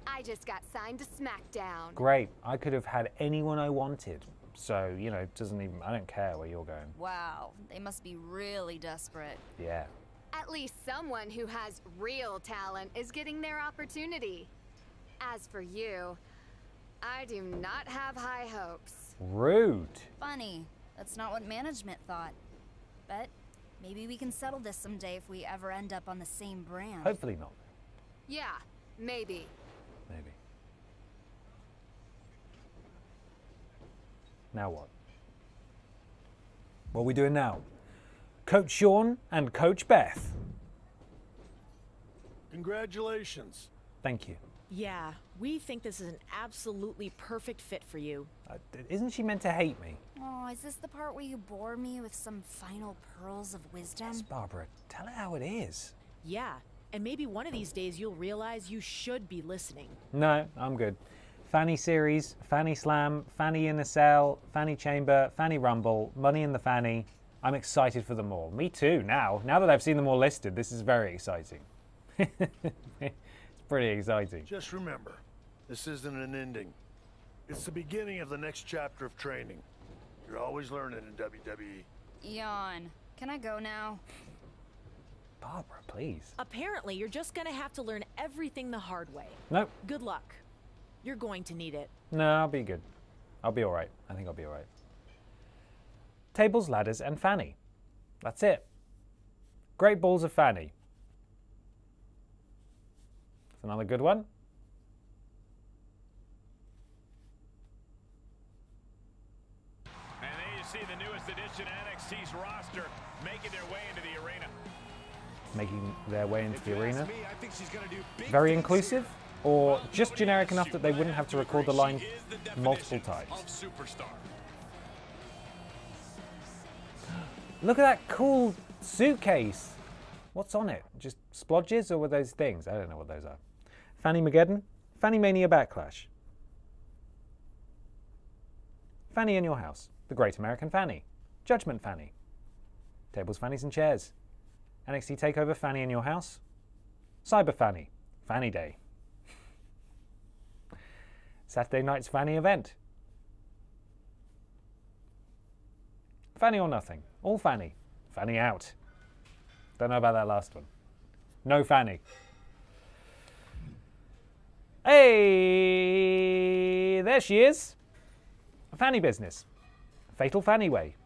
I just got signed to SmackDown. Great. I could have had anyone I wanted. So, you know, I don't care where you're going. Wow, they must be really desperate. Yeah. At least someone who has real talent is getting their opportunity. As for you, I do not have high hopes. Rude. Funny. That's not what management thought. But maybe we can settle this someday if we ever end up on the same brand. Hopefully not. Yeah, maybe. Maybe. Now what? What are we doing now? Coach Sean and Coach Beth. Congratulations. Thank you. Yeah, we think this is an absolutely perfect fit for you. Isn't she meant to hate me? Oh, is this the part where you bore me with some final pearls of wisdom? Yes, Barbara. Tell her how it is. Yeah, and maybe one of these days you'll realize you should be listening. No, I'm good. Fanny Series, Fanny Slam, Fanny in the Cell, Fanny Chamber, Fanny Rumble, Money in the Fanny. I'm excited for them all. Me too, now. Now that I've seen them all listed, this is very exciting. It's pretty exciting. Just remember, this isn't an ending. It's the beginning of the next chapter of training. You're always learning in WWE. Yawn. Can I go now? Barbara, please. Apparently, you're just gonna have to learn everything the hard way. Nope. Good luck. You're going to need it. No, I'll be good. I'll be all right. I think I'll be all right. Tables, ladders, and Fanny. That's it. Great balls of Fanny. That's another good one. And there you see the newest addition to NXT's roster making their way into the arena. Making their way into the arena. Very inclusive, or just generic enough that they wouldn't have to record the line multiple times. Look at that cool suitcase. What's on it? Just splodges, or were those things? I don't know what those are. Fanny Mageddon, Fanny Mania Backlash. Fanny in your house. The Great American Fanny. Judgment Fanny. Tables, fannies and chairs. NXT TakeOver Fanny in your house. Cyber Fanny. Fanny Day. Saturday night's Fanny event. Fanny or nothing. All Fanny. Fanny out. Don't know about that last one. No Fanny. Hey, there she is. Fanny business. Fatal Fanny Way.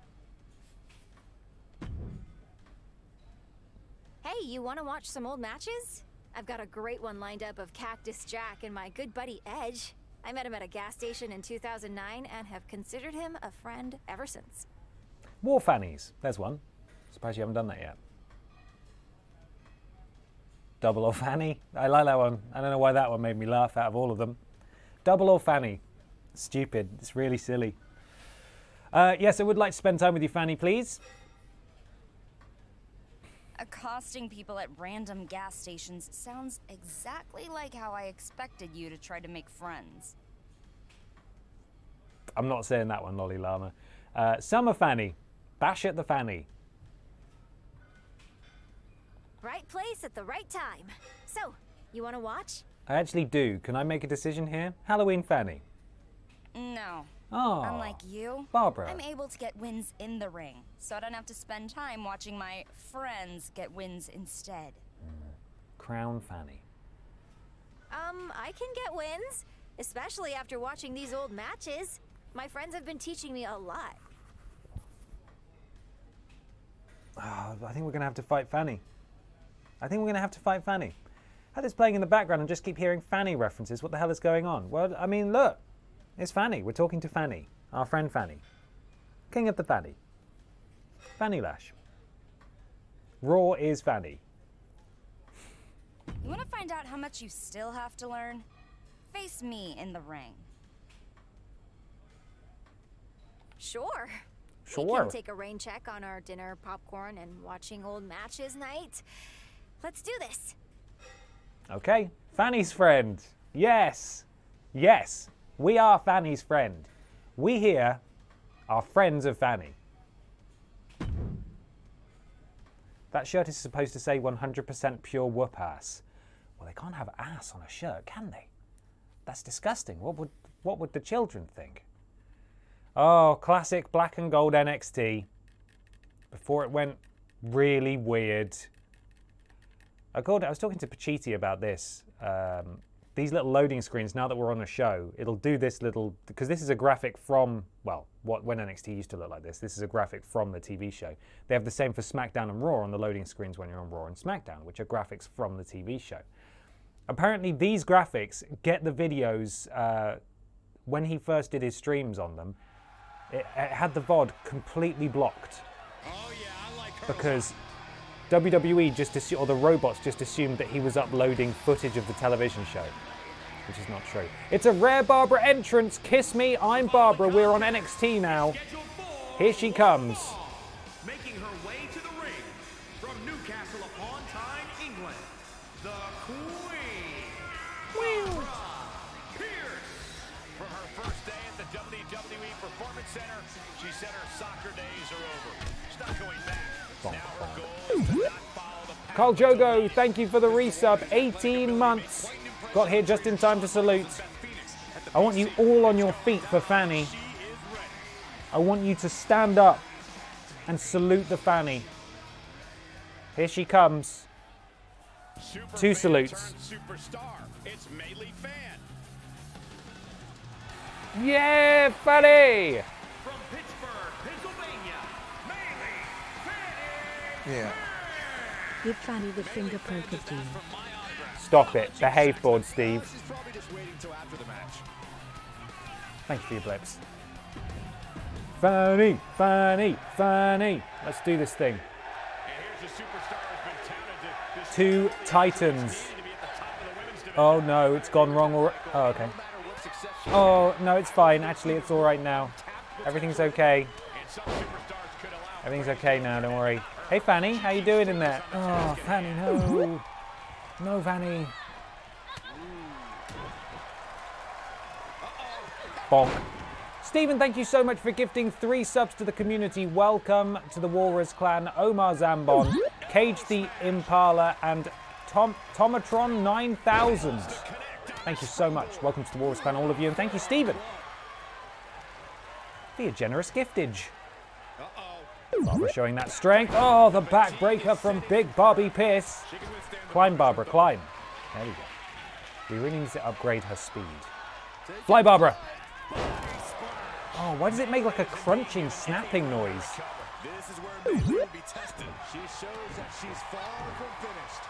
Hey, you want to watch some old matches? I've got a great one lined up of Cactus Jack and my good buddy Edge. I met him at a gas station in 2009 and have considered him a friend ever since. War Fannies. There's one. Surprised you haven't done that yet. Double or Fanny. I like that one. I don't know why that one made me laugh out of all of them. Double or Fanny. Stupid. It's really silly. Yes, I would like to spend time with you, Fanny, please. Accosting people at random gas stations sounds exactly like how I expected you to try to make friends. I'm not saying that one, Lolly Llama. Summer Fanny. Bash at the Fanny. Right place at the right time. So, you want to watch? I actually do. Can I make a decision here? Halloween Fanny. No. Oh. Unlike you, Barbara. I'm able to get wins in the ring, so I don't have to spend time watching my friends get wins instead. Crown Fanny. I can get wins, especially after watching these old matches. My friends have been teaching me a lot. Oh, I think we're going to have to fight Fanny. I Had this playing in the background and just keep hearing Fanny references. What the hell is going on? Well, I mean, look. It's Fanny. We're talking to Fanny. Our friend Fanny. King of the Fanny. Fanny Lash. Raw is Fanny. You want to find out how much you still have to learn? Face me in the ring. Sure. We can take a rain check on our dinner, popcorn, and watching old matches night. Let's do this. Okay. Fanny's friend. Yes. Yes. We are Fanny's friend. We here are friends of Fanny. That shirt is supposed to say 100% pure whoop ass. Well, they can't have ass on a shirt, can they? That's disgusting. What would the children think? Oh, classic black and gold NXT. Before it went really weird. I was talking to Pachiti about this. These little loading screens, now that we're on a show, it'll do this little, because this is a graphic from, well, when NXT used to look like this. This is a graphic from the TV show. They have the same for SmackDown and Raw on the loading screens when you're on Raw and SmackDown, which are graphics from the TV show. Apparently these graphics get the videos, when he first did his streams on them, it had the VOD completely blocked. Oh, yeah, I like her because WWE or the robots just assumed that he was uploading footage of the television show, which is not true. It's a rare Barbara entrance. Kiss me, I'm Barbara. We're on NXT now. Here she comes. Making her way to the ring from Newcastle upon Tyne, England, the Queen, Barbara Pierce. From her first day at the WWE Performance Center, she said her soccer days are over. She's not going back. Now her goal is to not follow the path. Carl Jogo, thank you for the resub. 18 months. Got here just in time to salute. I want you all on your feet for Fanny. I want you to stand up and salute the Fanny. Here she comes. Two salutes. Superstar. It's Melee Fan. Yeah, Fanny! From Pittsburgh, Pennsylvania, Melee Fan. Yeah. Give Fanny the finger poke of doom. Stop it. Behave, Board Steve. Thank you for your blips. Fanny, Fanny, Fanny. Let's do this thing. Two Titans. Oh no, it's gone wrong already. Oh, okay. Oh, no, it's fine. Actually, it's all right now. Everything's okay. Everything's okay now, don't worry. Hey, Fanny, how you doing in there? Oh, Fanny, no. No, Fanny. Bonk. Stephen, thank you so much for gifting 3 subs to the community. Welcome to the Walrus Clan, Omar Zambon, Cage the Impala, and Tomatron 9000. Thank you so much. Welcome to the Walrus Clan, all of you, and thank you, Stephen, for your generous giftage. Barbara showing that strength. Oh, the backbreaker from Big Barbie Pierce. Climb, Barbara, climb. There we go. We really need to upgrade her speed. Fly, Barbara. Oh, why does it make like a crunching, snapping noise? This is where Bailey will be tested. She shows that she's far from finished.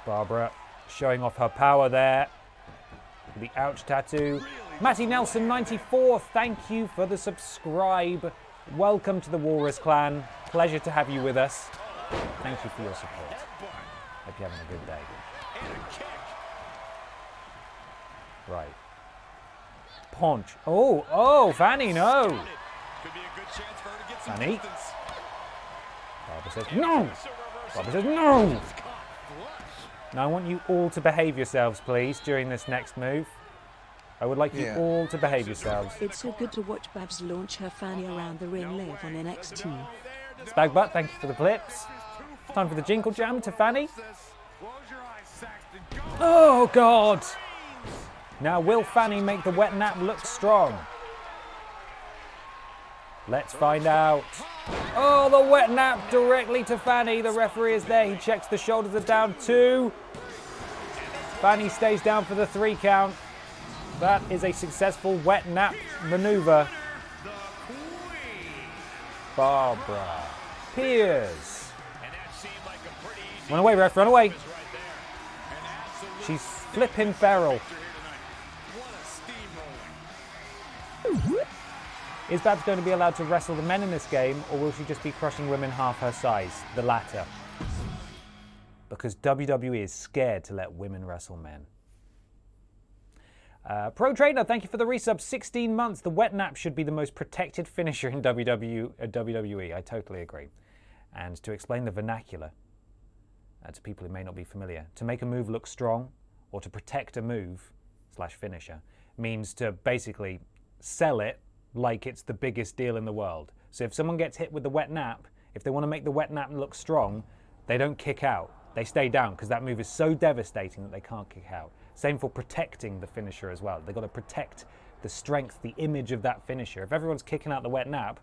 Barbara showing off her power there. The ouch tattoo. Matty Nelson 94, thank you for the subscribe. Welcome to the Walrus Clan. Pleasure to have you with us. Thank you for your support. Hope you're having a good day. Right. Punch. Oh, Fanny, no. Fanny. Barbara says no. Barbara says no. Now I want you all to behave yourselves, please, during this next move. I would like you all to behave yourselves. It's so good to watch Babs launch her Fanny around the ring live on NXT. Spagbutt, thank you for the blips. Time for the Jinkle Jam to Fanny. Oh, God. Now, will Fanny make the wet nap look strong? Let's find out. Oh, the wet nap directly to Fanny. The referee is there. He checks the shoulders are down 2. Fanny stays down for the 3 count. That is a successful wet nap maneuver. Barbara Pierce. Run away, ref, run away. She's flipping feral. Is Babs going to be allowed to wrestle the men in this game, or will she just be crushing women half her size? The latter. Because WWE is scared to let women wrestle men. Pro Trainer, thank you for the resub. 16 months. The wet nap should be the most protected finisher in WWE. I totally agree. And to explain the vernacular to people who may not be familiar, to make a move look strong or to protect a move / finisher means to basically sell it like it's the biggest deal in the world. So if someone gets hit with the wet nap, if they want to make the wet nap look strong, they don't kick out. They stay down because that move is so devastating that they can't kick out. Same for protecting the finisher as well. They've got to protect the strength, the image of that finisher. If everyone's kicking out the wet nap,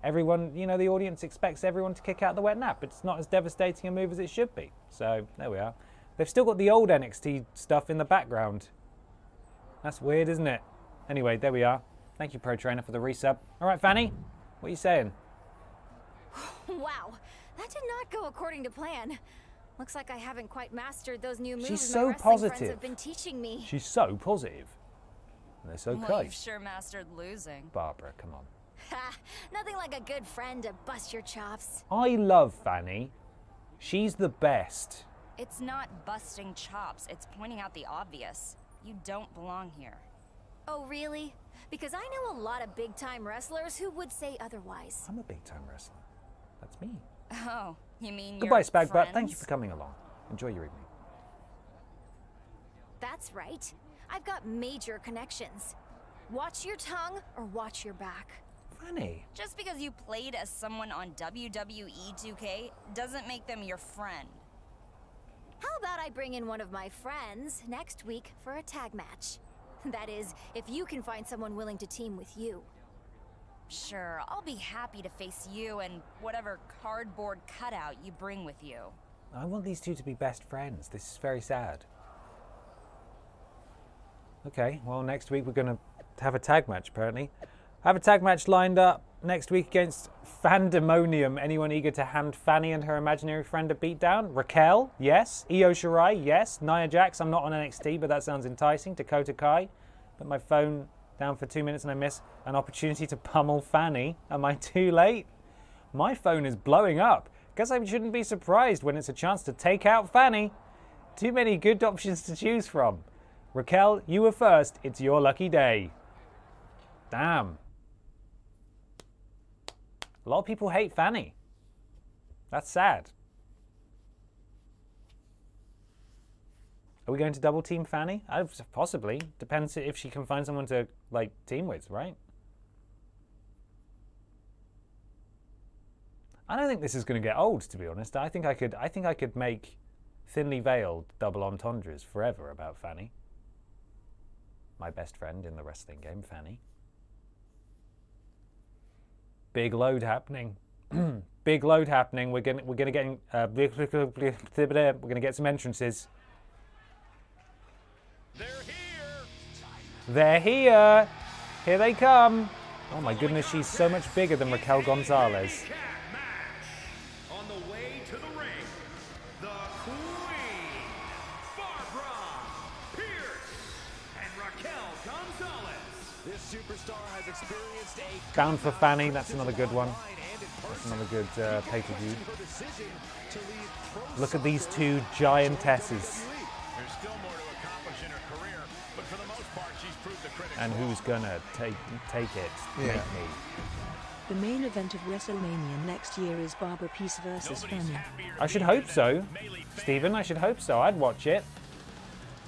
everyone, you know, the audience expects everyone to kick out the wet nap, but it's not as devastating a move as it should be. So there we are. They've still got the old NXT stuff in the background. That's weird, isn't it? Anyway, there we are. Thank you, Pro Trainer, for the resub. All right, Fanny, what are you saying? Wow, that did not go according to plan. Looks like I haven't quite mastered those new moves She's my so wrestling positive. friends have been teaching me. She's so positive. That's okay. Well, you've sure mastered losing. Barbara, come on. Ha! Nothing like a good friend to bust your chops. I love Fanny. She's the best. It's not busting chops, it's pointing out the obvious. You don't belong here. Oh, really? Because I know a lot of big-time wrestlers who would say otherwise. I'm a big-time wrestler. That's me. Oh, you mean Goodbye, your Spagbutt. friends? Thank you for coming along. Enjoy your evening. That's right. I've got major connections. Watch your tongue or watch your back. Fanny. Just because you played as someone on WWE 2K doesn't make them your friend. How about I bring in one of my friends next week for a tag match? That is, if you can find someone willing to team with you. Sure, I'll be happy to face you and whatever cardboard cutout you bring with you. I want these two to be best friends. This is very sad. Okay, well, next week we're going to have a tag match, apparently. I have a tag match lined up next week against Fandemonium. Anyone eager to hand Fanny and her imaginary friend a beatdown? Raquel, yes. Io Shirai, yes. Nia Jax, I'm not on NXT, but that sounds enticing. Dakota Kai, put my phone down for 2 minutes and I miss an opportunity to pummel Fanny. Am I too late? My phone is blowing up. Guess I shouldn't be surprised when it's a chance to take out Fanny. Too many good options to choose from. Raquel, you were first. It's your lucky day. Damn. A lot of people hate Fanny. That's sad. Are we going to double team Fanny? Possibly. Depends if she can find someone to, like, team with, right? I don't think this is going to get old, to be honest. I think I could make thinly veiled double entendres forever about Fanny. My best friend in the wrestling game, Fanny. Big load happening. Big load happening. We're gonna get some entrances. They're here. Here they come. Oh my goodness, she's so much bigger than Raquel Gonzalez. On the way to the ring, the Queen, Barbara Pierce, and Raquel Gonzalez. This superstar has experienced a Bound for Fanny. That's another good one. That's another good pay-per-view. Look at these two giantesses. There's still more to accomplish in her career, but for the most part, she's proved the critics. And who's gonna take it? Yeah. Make me. The main event of WrestleMania next year is Barbara Pierce versus Fanny. I should hope so, Stephen. I should hope so. I'd watch it.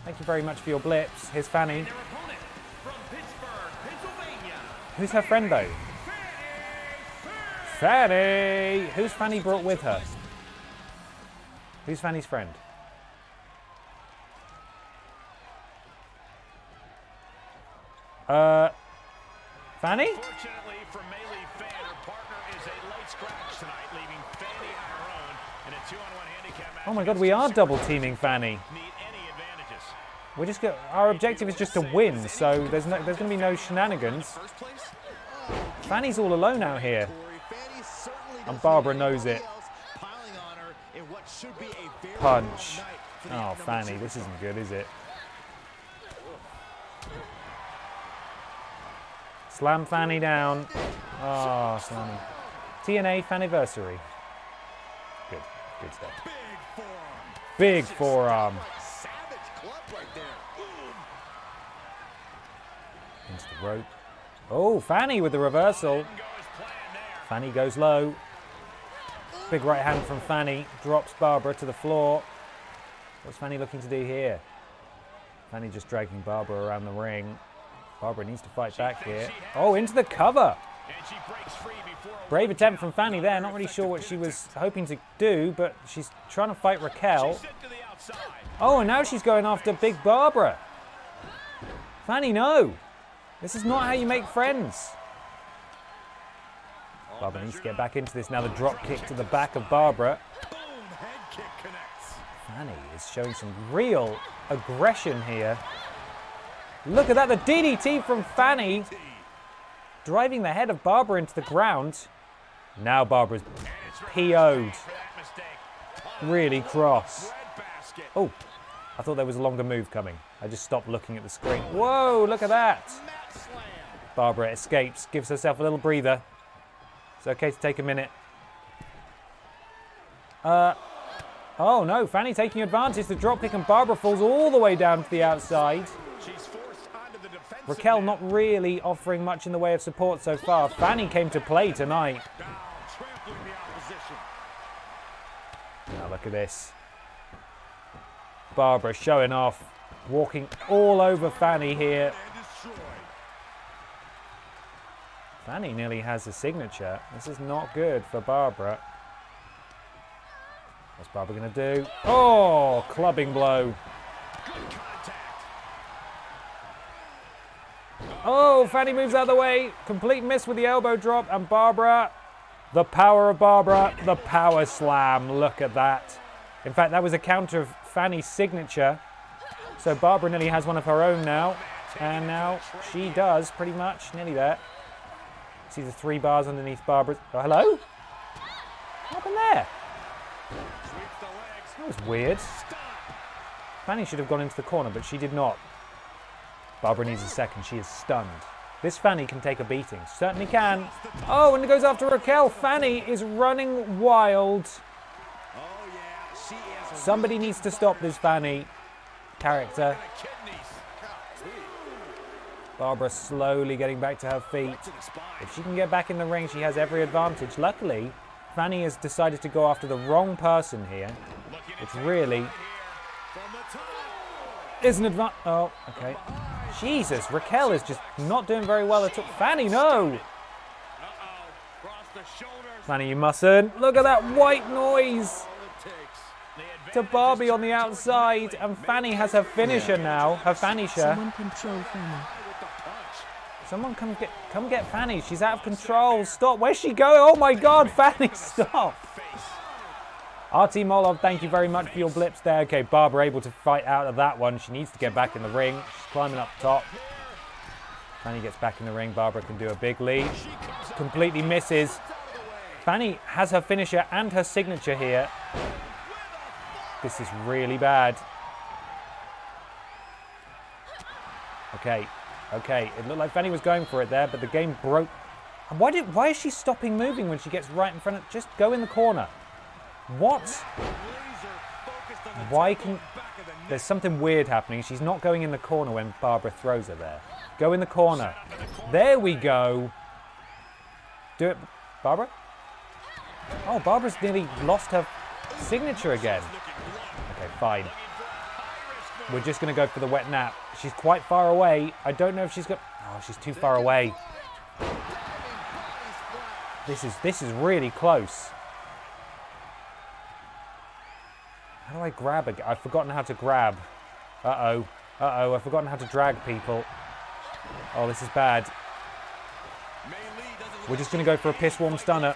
Thank you very much for your blips. Here's Fanny. Who's her friend though? Fanny! Who's Fanny brought with her? Who's Fanny's friend? Fanny? Fortunately for Melee Fan, her partner is a late scratch tonight, leaving Fanny on her own in a 2-on-1 handicap match. Oh my god, we are double teaming Fanny. Need any advantages. We're just our objective is just to win, so there's going to be no shenanigans. Fanny's all alone out here. And Barbara knows it. Punch. Oh, Fanny, this isn't good, is it? Slam Fanny down. Oh, Fanny. TNA Fanniversary. Good. Good stuff. Big forearm. Into the rope. Oh, Fanny with the reversal. Fanny goes low. Big right hand from Fanny. Drops Barbara to the floor. What's Fanny looking to do here? Fanny just dragging Barbara around the ring. Barbara needs to fight back here. Oh, into the cover. Brave attempt from Fanny there. Not really sure what she was hoping to do, but she's trying to fight Raquel. Oh, and now she's going after Big Barbara. Fanny, no. This is not how you make friends. Barbara needs to get back into this now. The drop kick to the back of Barbara. Fanny is showing some real aggression here. Look at that, the DDT from Fanny. Driving the head of Barbara into the ground. Now Barbara's PO'd. Really cross. Oh, I thought there was a longer move coming. I just stopped looking at the screen. Whoa, look at that. Barbara escapes, gives herself a little breather. It's okay to take a minute. Oh no, Fanny taking advantage. The dropkick and Barbara falls all the way down to the outside. Raquel not really offering much in the way of support so far. Fanny came to play tonight. Now look at this. Barbara showing off, walking all over Fanny here. Fanny nearly has a signature. This is not good for Barbara. What's Barbara going to do? Oh, clubbing blow. Oh, Fanny moves out of the way. Complete miss with the elbow drop. And Barbara, the power of Barbara, the power slam. Look at that. In fact, that was a counter of Fanny's signature. So Barbara nearly has one of her own now. And now she does, pretty much. Nearly there. See the 3 bars underneath Barbara's. Oh, hello? What happened there? That was weird. Fanny should have gone into the corner, but she did not. Barbara needs a second. She is stunned. This Fanny can take a beating. Certainly can. Oh, and it goes after Raquel. Fanny is running wild. Somebody needs to stop this Fanny character. Barbara slowly getting back to her feet. If she can get back in the ring, she has every advantage. Luckily, Fanny has decided to go after the wrong person here, which really is an advance. Oh, okay. Jesus, Raquel is just not doing very well at all. Fanny, no! Fanny, you mustn't. Look at that white noise! To Barbie on the outside, and Fanny has her finisher now, her finisher. Someone control Fanny. Someone come get Fanny. She's out of control. Stop. Where's she going? Oh my God, Fanny, stop. RT Molov, thank you very much for your blips there. Okay, Barbara able to fight out of that one. She needs to get back in the ring. She's climbing up top. Fanny gets back in the ring. Barbara can do a big lead. Completely misses. Fanny has her finisher and her signature here. This is really bad. Okay, okay. It looked like Fanny was going for it there, but the game broke. Why is she stopping moving when she gets right in front of... Just go in the corner. What? Why can... There's something weird happening. She's not going in the corner when Barbara throws her there. Go in the corner. There we go. Do it, Barbara. Oh, Barbara's nearly lost her signature again. Okay, fine. We're just going to go for the wet nap. She's quite far away. I don't know if she's got... Oh, she's too far away. This is really close. How do I grab again? I've forgotten how to grab. Uh-oh. Uh-oh, I've forgotten how to drag people. Oh, this is bad. We're just going to go for a piss-warm stunner.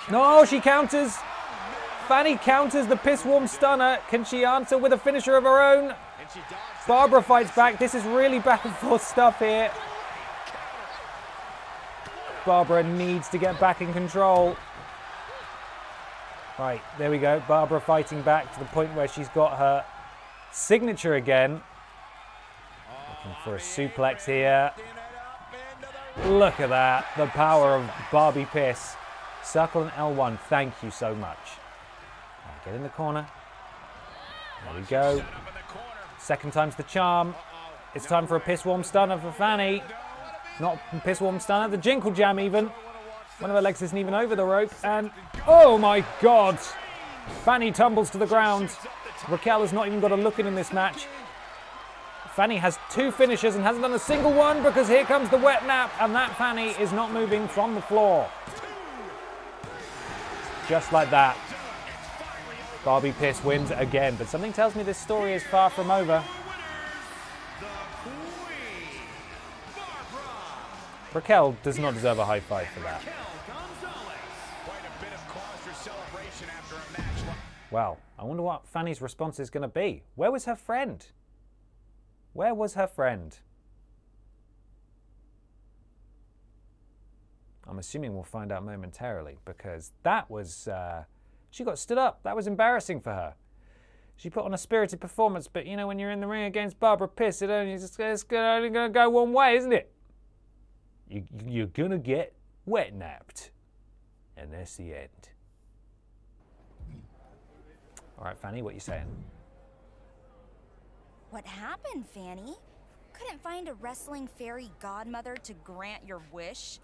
No, she counters. Fanny counters the piss-warm stunner. Can she answer with a finisher of her own? Barbara fights back. This is really back and forth stuff here. Barbara needs to get back in control. Right, there we go. Barbara fighting back to the point where she's got her signature again. Looking for a suplex here. Look at that. The power of Barbie Piss. Circle and L1, thank you so much. Right, get in the corner. There we go. Second time's the charm. It's time for a piss-warm stunner for Fanny. Not a piss-warm stunner, the Jinkle Jam even. One of her legs isn't even over the rope, and oh my God! Fanny tumbles to the ground. Raquel has not even got a look in this match. Fanny has two finishes and hasn't done a single one because here comes the wet nap, and that Fanny is not moving from the floor. Just like that. Barbie Piss wins again, but something tells me this story is far from over. Raquel does not deserve a high five for that. Well, I wonder what Fanny's response is going to be. Where was her friend? Where was her friend? I'm assuming we'll find out momentarily because that was... she got stood up. That was embarrassing for her. She put on a spirited performance, but you know, when you're in the ring against Barbara Piss, it's only going to go one way, isn't it? You're going to get wet napped. And that's the end. All right, Fanny, what are you saying? What happened, Fanny? Couldn't find a wrestling fairy godmother to grant your wish?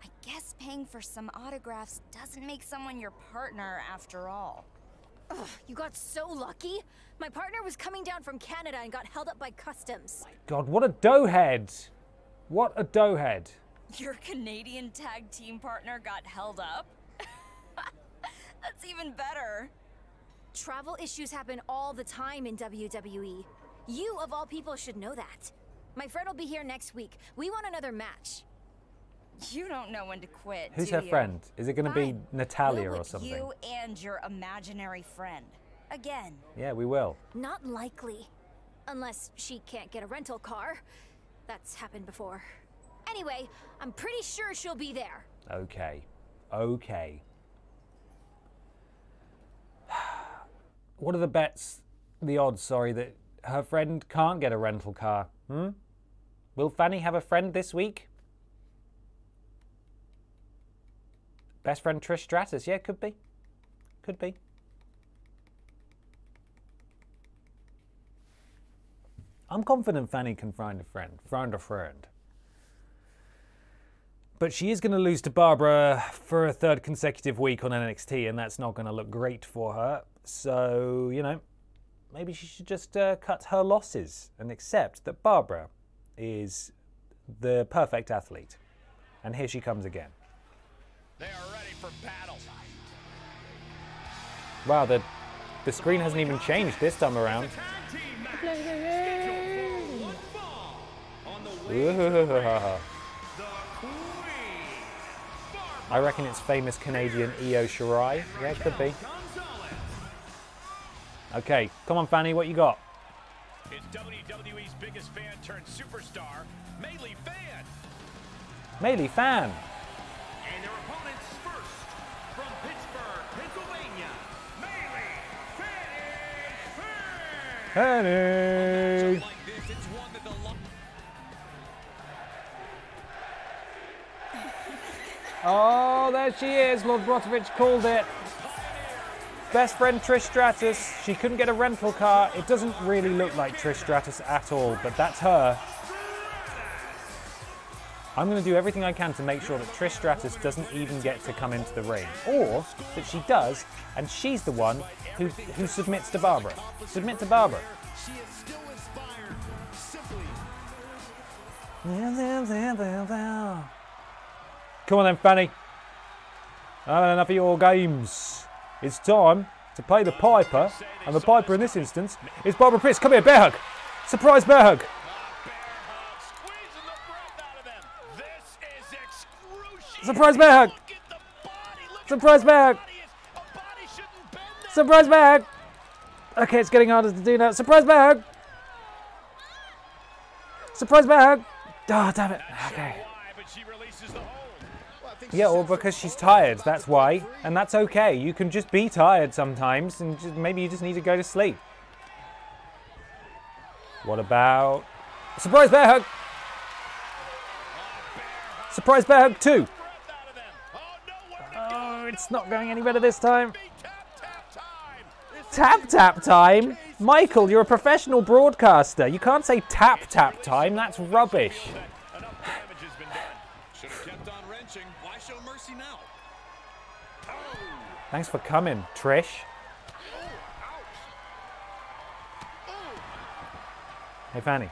I guess paying for some autographs doesn't make someone your partner after all. Ugh, you got so lucky. My partner was coming down from Canada and got held up by customs. God, what a doughhead. What a doughhead. Your Canadian tag team partner got held up? That's even better. Travel issues happen all the time in WWE. You, of all people, should know that. My friend will be here next week. We want another match. You don't know when to quit, Who's do her you? friend? Is it going to be Natalia We'll or whip something? You and your imaginary friend. Again. Yeah, we will. Not likely. Unless she can't get a rental car. That's happened before. Anyway, I'm pretty sure she'll be there. Okay. Okay. What are the bets, the odds, sorry, that her friend can't get a rental car? Will Fanny have a friend this week? Best friend Trish Stratus? Yeah, could be. Could be. I'm confident Fanny can find a friend. Find a friend. But she is going to lose to Barbara for a third consecutive week on NXT, and that's not going to look great for her. So, you know, maybe she should just cut her losses and accept that Barbara is the perfect athlete. And here she comes again. They are ready for battle. Wow, the screen hasn't even changed this time around. I reckon it's famous Canadian Io Shirai. Yeah, it could be. Okay, come on, Fanny, what you got? It's WWE's biggest fan turned superstar, Melee Fan. Melee Fan. And their opponents first, from Pittsburgh, Pennsylvania, Melee Fan. Fanny. Oh, there she is. Lord Brotovich called it. Best friend Trish Stratus. She couldn't get a rental car. It doesn't really look like Trish Stratus at all, but that's her. I'm going to do everything I can to make sure that Trish Stratus doesn't even get to come into the ring. Or that she does, and she's the one who submits to Barbara. Submit to Barbara. Come on then, Fanny. I've had enough of your games. It's time to pay the piper, and the piper in this instance is Barbara Pierce. Come here, bear hug. Surprise bear hug. Surprise bear hug. Surprise bear hug. Surprise bear hug. Okay, it's getting harder to do now. Surprise bear hug. Surprise bear hug. Oh, damn it. Okay. Yeah, or because she's tired, that's why. And that's okay. You can just be tired sometimes, and maybe you just need to go to sleep. What about... Surprise bear hug! Surprise bear hug 2! Oh, it's not going any better this time. Tap tap time? Michael, you're a professional broadcaster. You can't say tap tap time, that's rubbish. Thanks for coming, Trish. Hey, Fanny.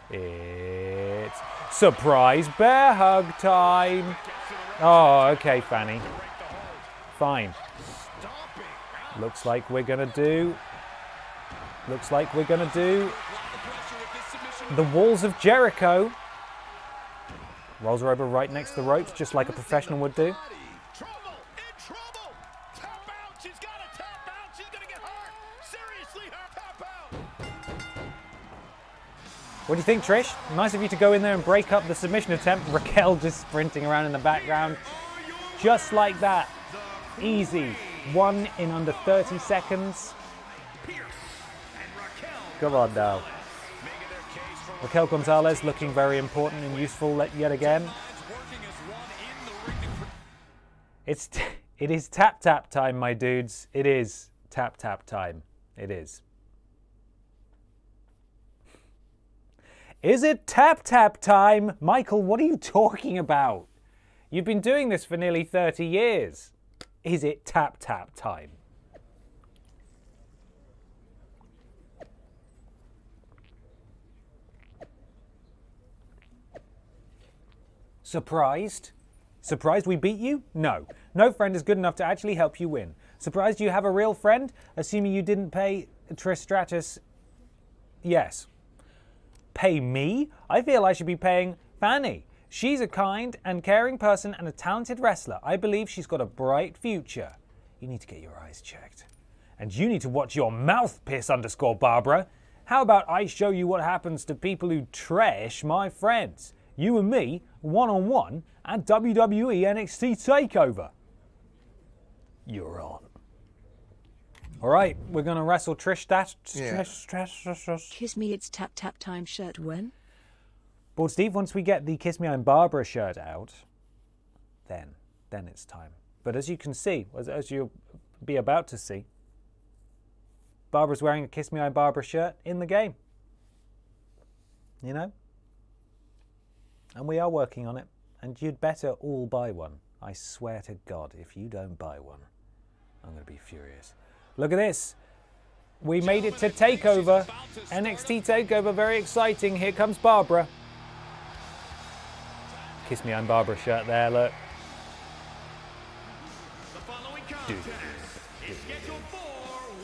It's surprise bear hug time. Oh, okay, Fanny. Fine. Looks like we're gonna do the walls of Jericho. Rolls her over right next to the ropes, just like a professional would do. What do you think, Trish? Nice of you to go in there and break up the submission attempt. Raquel just sprinting around in the background. Just like that. Easy. 1 in under 30 seconds. Come on now. Raquel Gonzalez looking very important and useful yet again. It is tap tap time, my dudes. It is tap tap time. It is. Is it tap tap time? Michael, what are you talking about? You've been doing this for nearly 30 years. Is it tap tap time? Surprised? Surprised we beat you? No. No friend is good enough to actually help you win. Surprised you have a real friend? Assuming you didn't pay Trish Stratus? Yes. Pay me? I feel I should be paying Fanny. She's a kind and caring person and a talented wrestler. I believe she's got a bright future. You need to get your eyes checked. And you need to watch your mouth, Piss_Barbara. How about I show you what happens to people who trash my friends? You and me, one-on-one, at WWE NXT TakeOver. You're on. All right, we're going to wrestle Trish Stratus. Kiss me, it's tap tap time shirt when? Board Steve, once we get the Kiss Me I'm Barbara shirt out, then it's time. But as you can see, as you'll be about to see, Barbara's wearing a Kiss Me I'm Barbara shirt in the game. You know? And we are working on it. And you'd better all buy one. I swear to God, if you don't buy one, I'm going to be furious. Look at this. We made it to TakeOver. NXT TakeOver, very exciting. Here comes Barbara. Kiss Me I'm Barbara shirt there, look. The following contest is scheduled for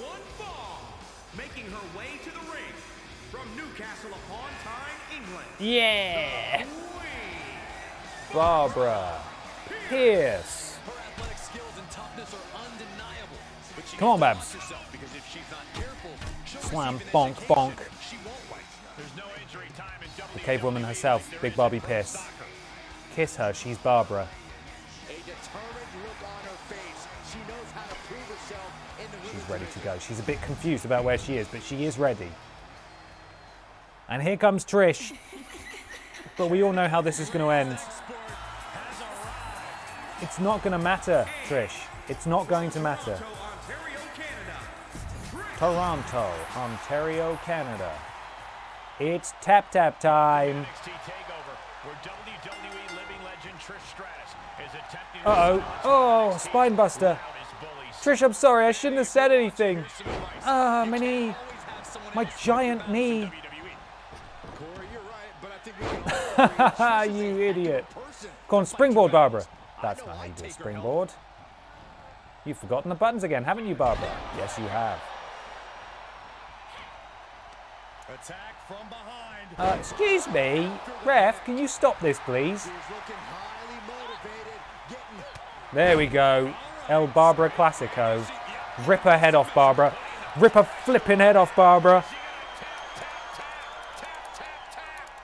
one fall. Making her way to the ring from Newcastle upon Tyne, England. Yeah! Barbara Pierce. Come on, Babs. Slam, bonk, bonk. The cave woman herself, Big Barbie Pierce. Kiss her, she's Barbara. She's ready to go. She's a bit confused about where she is, but she is ready. And here comes Trish. But we all know how this is going to end. It's not going to matter, Trish. It's not going to matter. Toronto, Ontario, Canada. It's tap tap time. Uh-oh. Oh, spine buster. Trish, I'm sorry. I shouldn't have said anything. Ah, my knee. My giant knee. You idiot. Go on, springboard, Barbara. That's not how you do a springboard. You've forgotten the buttons again, haven't you, Barbara? Yes, you have. Attack from behind. Excuse me, ref, can you stop this, please? There we go. El Barbara Classico. Rip her head off, Barbara. Rip her flipping head off, Barbara.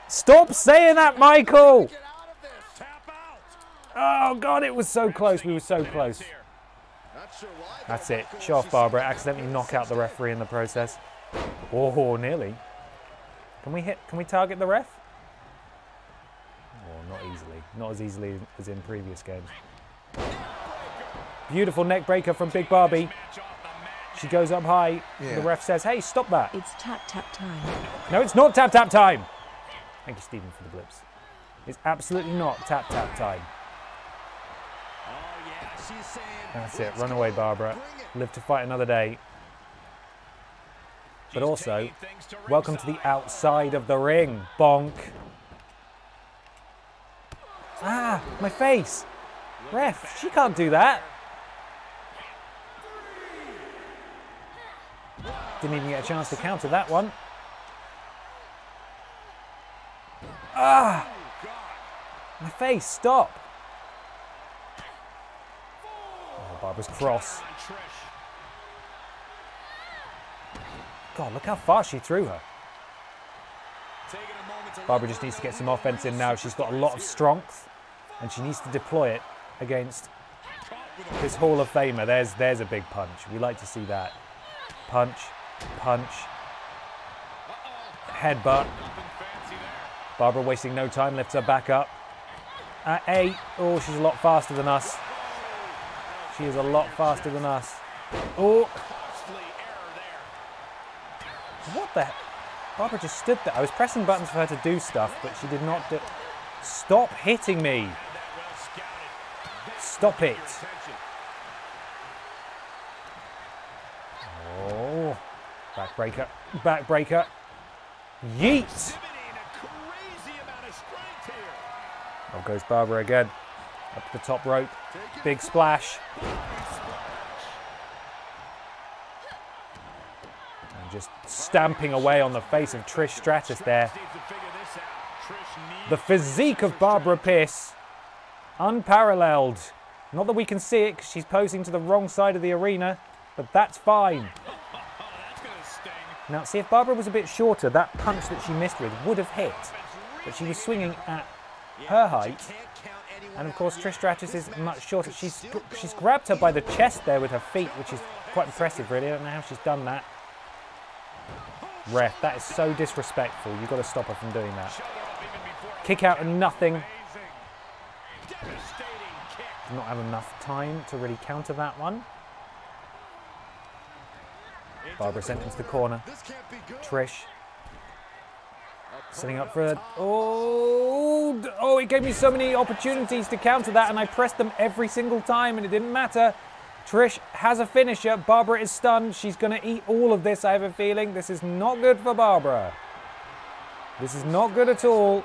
Stop saying that, Michael! Oh, God, it was so close. We were so close. That's it. Show off, Barbara. Accidentally knock out the referee in the process. Oh, nearly. Can we target the ref? Oh, not easily. Not as easily as in previous games. Beautiful neck breaker from Big Barbie. She goes up high. Yeah. The ref says, hey, stop that. It's tap tap time. No, it's not tap tap time. Thank you, Stephen, for the blips. It's absolutely not tap tap time. That's it. Run away, Barbara. Live to fight another day. But also, welcome to the outside of the ring. Bonk. Ah, my face. Ref, she can't do that. Didn't even get a chance to counter that one. Ah! My face, stop. Oh, Barbara's cross. God, look how far she threw her. Barbara just needs to get some offense in now. She's got a lot of strength, and she needs to deploy it against this Hall of Famer. There's a big punch. We like to see that. Punch, punch, headbutt. Barbara wasting no time, lifts her back up. At 8. Oh, she's a lot faster than us. She is a lot faster than us. Oh. What the heck? Barbara just stood there. I was pressing buttons for her to do stuff, but she did not do... Stop hitting me. Stop it. Oh. Backbreaker. Backbreaker. Yeet. Oh, goes Barbara again. Up to the top rope. Big splash. And just stamping away on the face of Trish Stratus there. The physique of Barbara Pierce. Unparalleled. Not that we can see it because she's posing to the wrong side of the arena, but that's fine. Now, see, if Barbara was a bit shorter, that punch that she missed with would have hit. But she was swinging at her height. And of course, Trish Stratus is much shorter. She's grabbed her by the chest there with her feet, which is quite impressive, really. I don't know how she's done that. Ref, that is so disrespectful. You've got to stop her from doing that. Kick out and nothing. Did not have enough time to really counter that one. Barbara sent into the corner. Trish. Setting up for a... Oh, it gave me so many opportunities to counter that, and I pressed them every single time, and it didn't matter. Trish has a finisher. Barbara is stunned. She's going to eat all of this, I have a feeling. This is not good for Barbara. This is not good at all.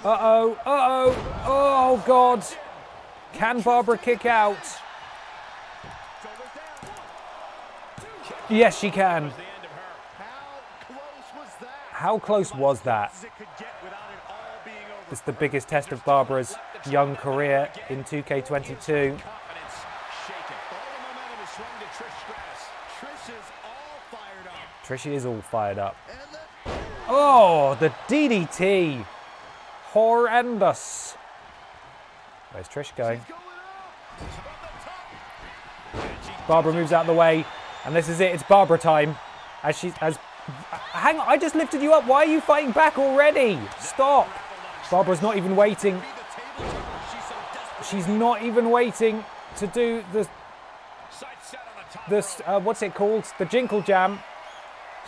Uh-oh, uh-oh. Oh, God. Can Barbara kick out? Yes, she can. How close was that? It's the biggest test of Barbara's young career in 2K22. Trish is all fired up. Oh, the DDT. Horrendous. Where's Trish going? Barbara moves out of the way, and this is it. It's Barbara time. Hang on, I just lifted you up. Why are you fighting back already? Stop. Barbara's not even waiting. She's not even waiting to do this. What's it called? The Jinkle Jam.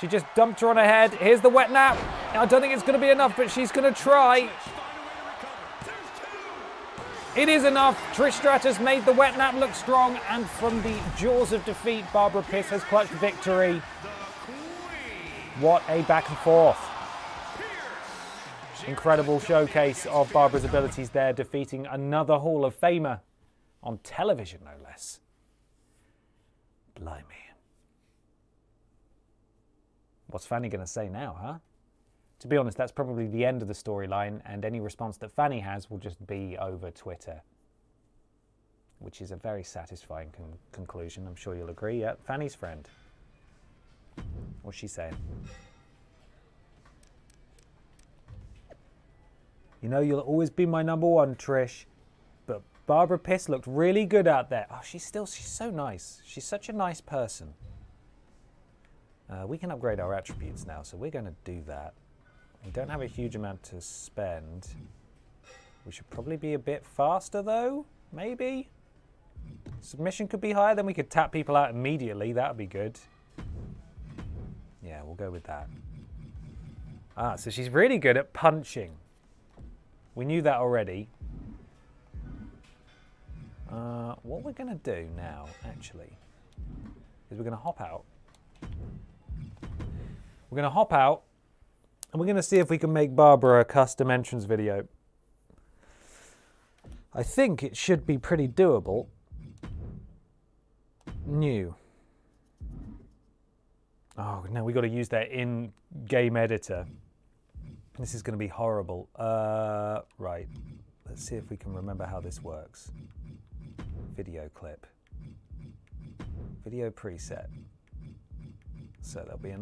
She just dumped her on her head. Here's the wet nap. I don't think it's going to be enough, but she's going to try. It is enough. Trish Stratus made the wet nap look strong, and from the jaws of defeat, Barbara Piss has clutched victory. What a back and forth. Incredible showcase of Barbara's abilities there, defeating another Hall of Famer on television, no less. Blimey. What's Fanny going to say now, huh? To be honest, that's probably the end of the storyline, and any response that Fanny has will just be over Twitter, which is a very satisfying conclusion. I'm sure you'll agree. Yeah, Fanny's friend. What's she saying? You know, you'll always be my number one, Trish. But Barbara Piss looked really good out there. Oh, she's so nice. She's such a nice person. We can upgrade our attributes now, so we're going to do that. We don't have a huge amount to spend. We should probably be a bit faster, though. Maybe. Submission could be higher, then we could tap people out immediately. That would be good. Yeah, we'll go with that. Ah, so she's really good at punching. We knew that already. What we're going to do now, actually, is we're going to hop out. We're going to hop out, and we're going to see if we can make Barbara a custom entrance video. I think it should be pretty doable. New. Oh, now we've got to use their in-game editor. This is going to be horrible. Right. Let's see if we can remember how this works. Video clip. Video preset. So there'll be a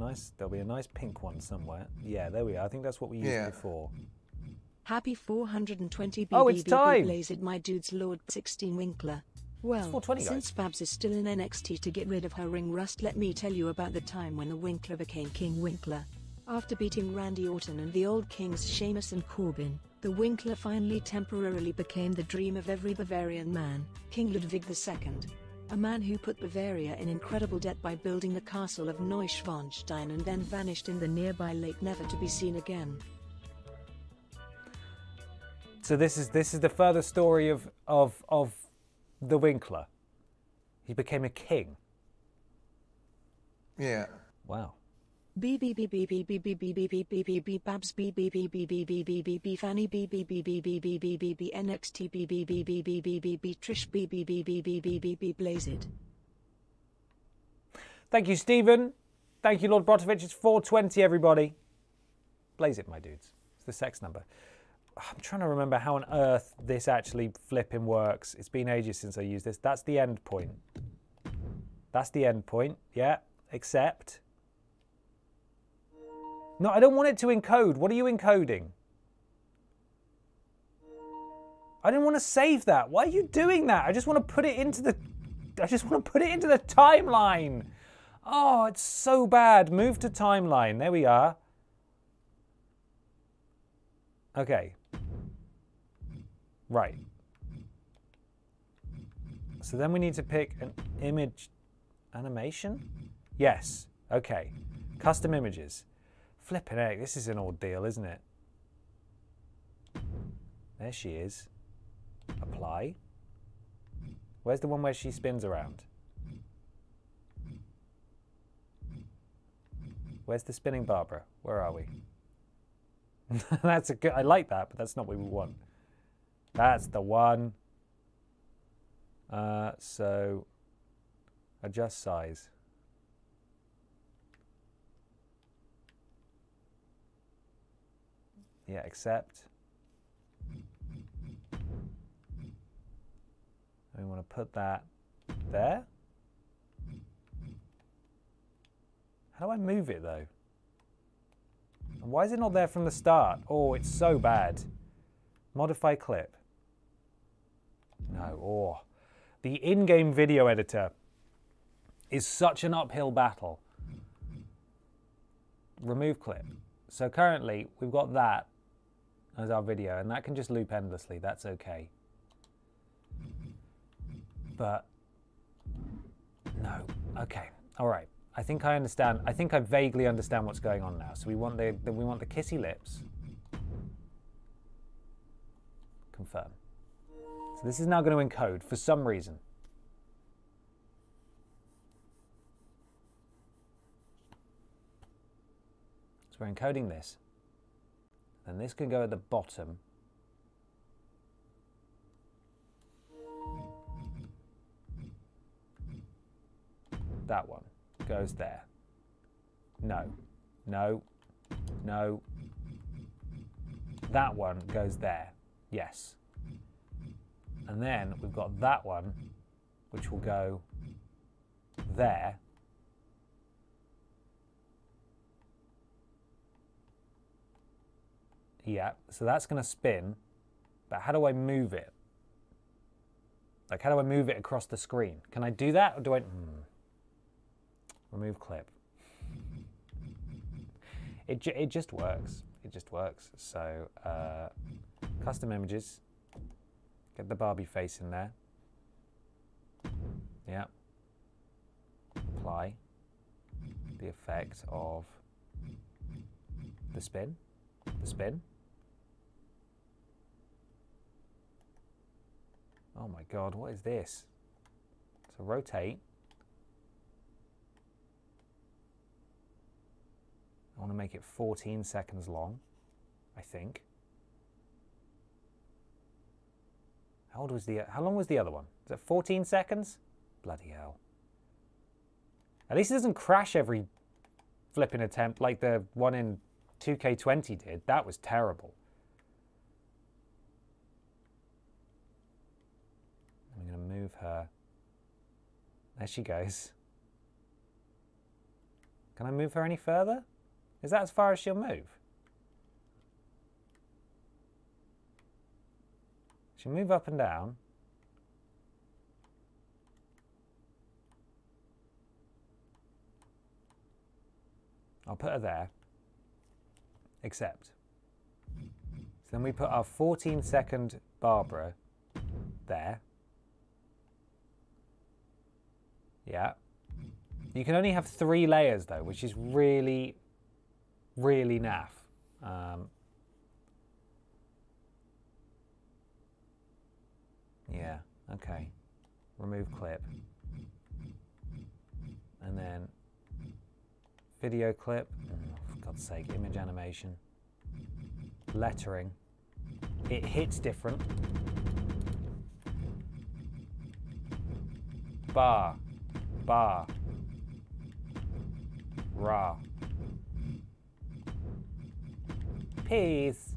nice pink one somewhere. Yeah, there we are. I think that's what we used before. Happy 420 BBB. Oh, it's time. Blazed, my dude's Lord 16 Winkler. Well, since Babs is still in NXT to get rid of her ring rust, let me tell you about the time when the Winkler became King Winkler. After beating Randy Orton and the old Kings Sheamus and Corbin, the Winkler finally temporarily became the dream of every Bavarian man, King Ludwig II. A man who put Bavaria in incredible debt by building the castle of Neuschwanstein and then vanished in the nearby lake, never to be seen again. So this is the further story of the Winkler. He became a king. Yeah. Wow. Babs Fanny NXT Trish Blaze it. Thank you, Stephen. Thank you, Lord Brotovich. It's 420, everybody. Blaze it, my dudes. It's the sex number. I'm trying to remember how on earth this actually flipping works. It's been ages since I used this. That's the end point. That's the end point. Yeah. Accept. No, I don't want it to encode. What are you encoding? I didn't want to save that. Why are you doing that? I just want to put it into the timeline. Oh, it's so bad. Move to timeline. There we are. Okay. Right. So then we need to pick an image animation? Yes. Okay. Custom images. Flippin' heck, this is an ordeal, isn't it? There she is. Apply. Where's the one where she spins around? Where's the spinning Barbara? Where are we? That's a good... I like that, but that's not what we want. That's the one. So... adjust size. Yeah, accept. We want to put that there. How do I move it though? And why is it not there from the start? Oh, it's so bad. Modify clip. No, oh. The in-game video editor is such an uphill battle. Remove clip. So currently we've got that as our video, and that can just loop endlessly. That's okay. But no. Okay. All right. I think I understand. I think I vaguely understand what's going on now. So we want the kissy lips. Confirm. So this is now going to encode for some reason. So we're encoding this. And this can go at the bottom. That one goes there. No. No. No. That one goes there. Yes. And then we've got that one, which will go there. Yeah, so that's going to spin, but how do I move it? Like, how do I move it across the screen? Can I do that, or do I... Remove clip. It just works. It just works. So, custom images. Get the Barbie face in there. Yeah. Apply the effect of the spin. The spin. Oh my God, what is this? So rotate. I want to make it 14 seconds long, I think. How long was the other one? Is it 14 seconds? Bloody hell. At least it doesn't crash every flipping attempt like the one in 2K20 did. That was terrible. I'm going to move her. There she goes. Can I move her any further? Is that as far as she'll move? She'll move up and down. I'll put her there. Accept. So then we put our 14-second Barbara there. Yeah. You can only have 3 layers though, which is really, really naff. Yeah, okay. Remove clip. And then video clip. Oh, for God's sake, image animation. Lettering. It hits different. Bar. Bar. Ra. Peace.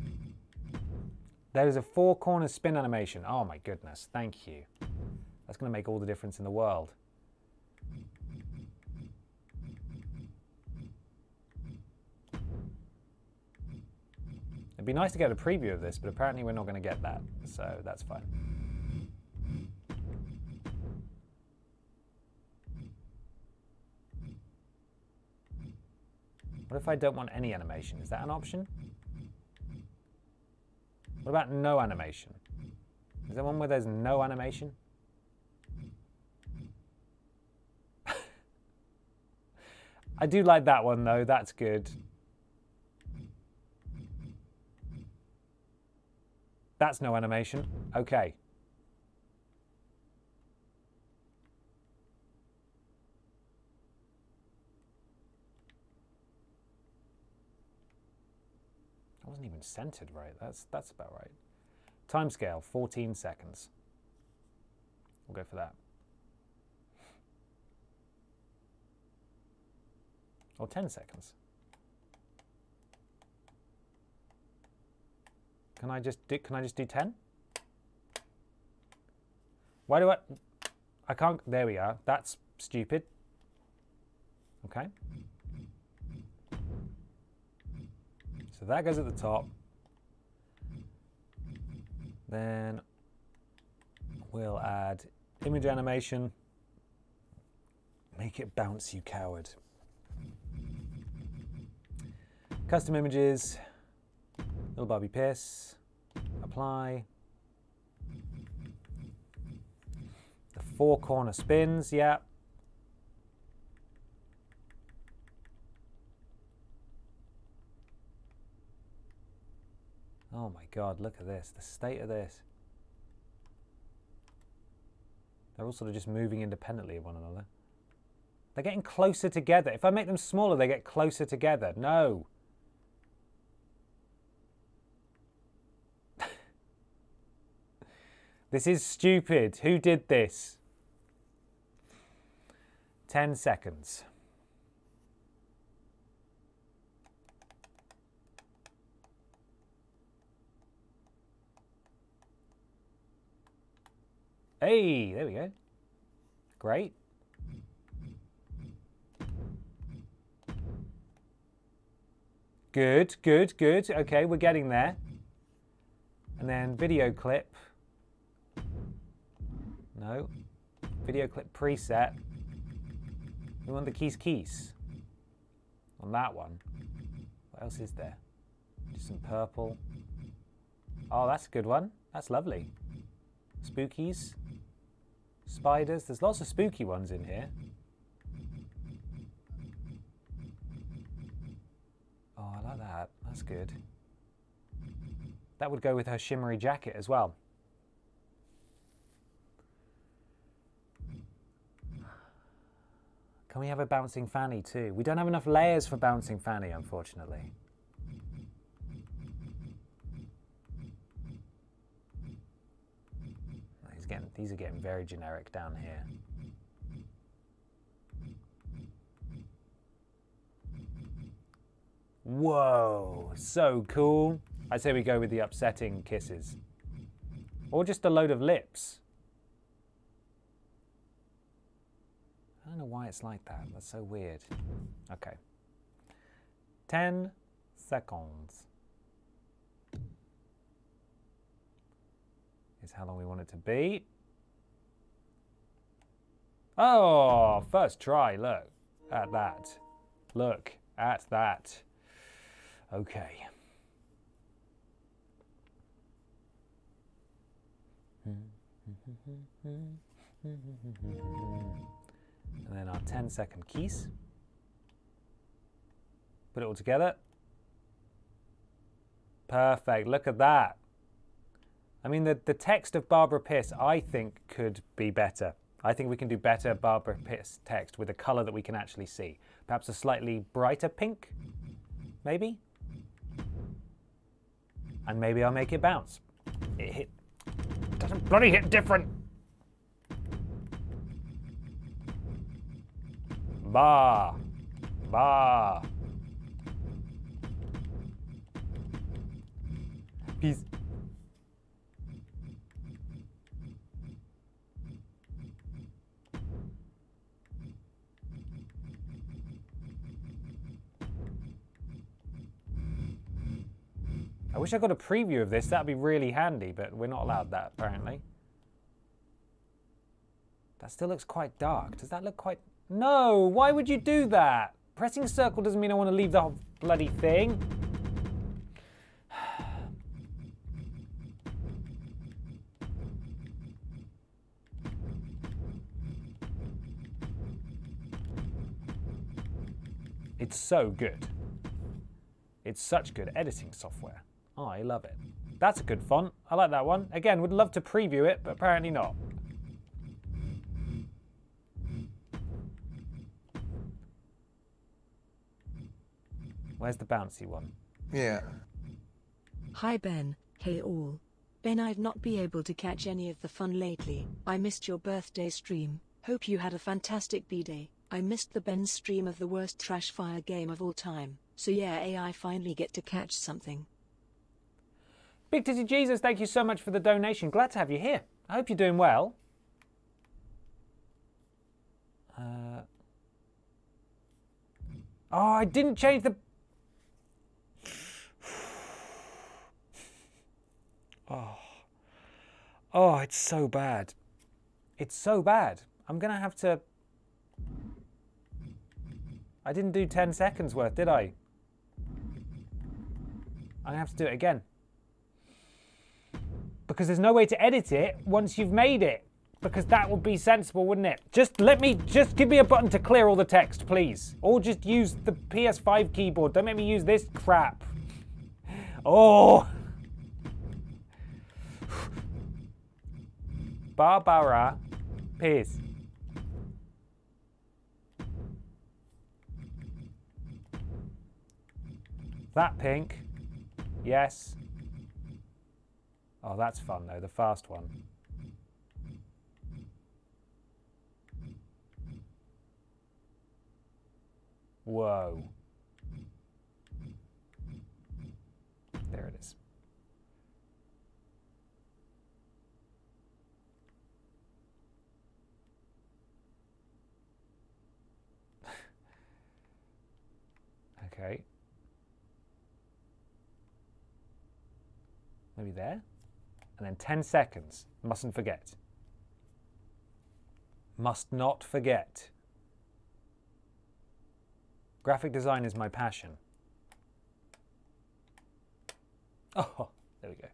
There's a 4-corner spin animation. Oh my goodness, thank you. That's going to make all the difference in the world. It'd be nice to get a preview of this, but apparently we're not going to get that, so that's fine. What if I don't want any animation? Is that an option? What about no animation? Is there one where there's no animation? I do like that one though, that's good. That's no animation. Okay. centered right. That's about right. Timescale, 14 seconds. We'll go for that. Or 10 seconds. Can I just do 10? Why do I can't, there we are. That's stupid. Okay. So that goes at the top. Then we'll add image animation. Make it bounce, you coward. Custom images. Little Barbie Pierce. Apply. The 4 corner spins, yeah. Oh my God, look at this, the state of this. They're all sort of just moving independently of one another. They're getting closer together. If I make them smaller, they get closer together. No. This is stupid. Who did this? 10 seconds. Hey, there we go. Great. Good, good, good. Okay, we're getting there. And then video clip. No. Video clip preset. We want the keys. On that one. What else is there? Just some purple. Oh, that's a good one. That's lovely. Spookies. Spiders. There's lots of spooky ones in here. Oh, I like that. That's good. That would go with her shimmery jacket as well. Can we have a bouncing fanny too? We don't have enough layers for bouncing fanny, unfortunately. These are getting very generic down here. Whoa, so cool. I say we go with the upsetting kisses. Or just a load of lips. I don't know why it's like that. That's so weird. Okay. 10 seconds. Is how long we want it to be. Oh, first try. Look at that. Look at that. Okay. And then our 10-second keys. Put it all together. Perfect. Look at that. I mean, the text of Barbara Pierce, I think, could be better. I think we can do better Barbara Pierce text with a color that we can actually see. Perhaps a slightly brighter pink, maybe? And maybe I'll make it bounce. It doesn't bloody hit different. Bah. Bah. Peace. I wish I got a preview of this. That'd be really handy, but we're not allowed that, apparently. That still looks quite dark. Does that look quite... No! Why would you do that? Pressing circle doesn't mean I want to leave the whole bloody thing. It's so good. It's such good editing software. Oh, I love it. That's a good font. I like that one. Again, would love to preview it, but apparently not. Where's the bouncy one? Yeah. Hi Ben, hey all. Ben, I'd not be able to catch any of the fun lately. I missed your birthday stream. Hope you had a fantastic B-day. I missed the Ben stream of the worst trash fire game of all time. So yeah, I finally get to catch something. Big Titty Jesus, thank you so much for the donation. Glad to have you here. I hope you're doing well. Oh, I didn't change the... Oh, it's so bad. It's so bad. I'm going to have to... I didn't do 10 seconds worth, did I? I'm going to have to do it again. Because there's no way to edit it once you've made it. Because that would be sensible, wouldn't it? Just give me a button to clear all the text, please. Or just use the PS5 keyboard. Don't make me use this crap. Oh! Barbara, peace. That pink. Yes. Oh, that's fun though, the fast one. Whoa. There it is. Okay. Maybe there. And then 10 seconds. Mustn't forget. Must not forget. Graphic design is my passion. Oh, there we go.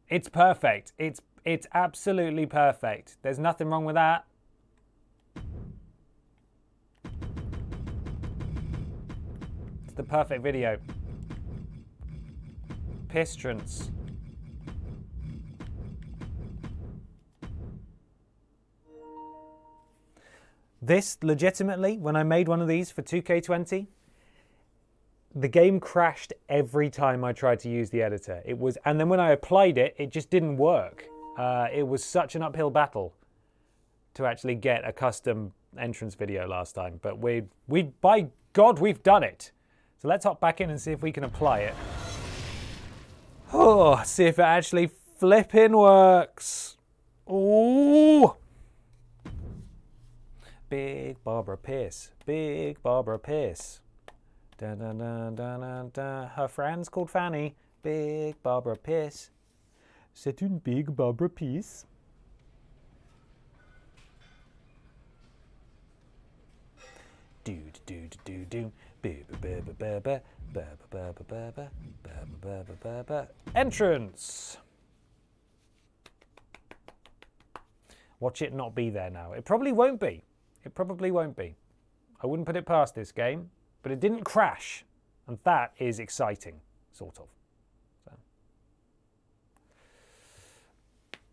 It's perfect. It's absolutely perfect. There's nothing wrong with that. It's the perfect video. Pistrons. This, legitimately, when I made one of these for 2K20, the game crashed every time I tried to use the editor. And then when I applied it, it just didn't work. It was such an uphill battle to actually get a custom entrance video last time. But by God, we've done it. So let's hop back in and see if we can apply it. Oh, see if it actually flipping works. Ooh. Big Barbara Pierce. Big Barbara Pierce. Dun, dun, dun, dun, dun, dun. Her friend's called Fanny. Big Barbara Pierce. C'est une big Barbara Pierce. Entrance. Watch it not be there now. It probably won't be. It probably won't be. I wouldn't put it past this game, but it didn't crash, and that is exciting, sort of. So.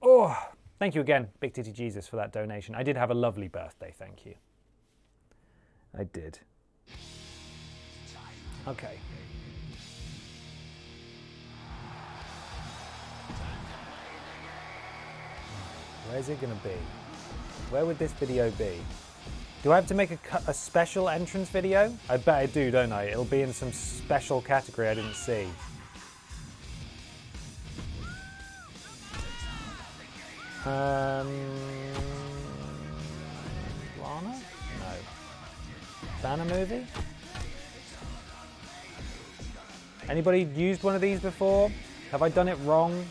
Oh, thank you again, Big Titty Jesus, for that donation. I did have a lovely birthday, thank you. I did. Okay. Where's it going to be? Where would this video be? Do I have to make a special entrance video? I bet I do, don't I? It'll be in some special category I didn't see. Lana? No. Banner movie? Anybody used one of these before? Have I done it wrong?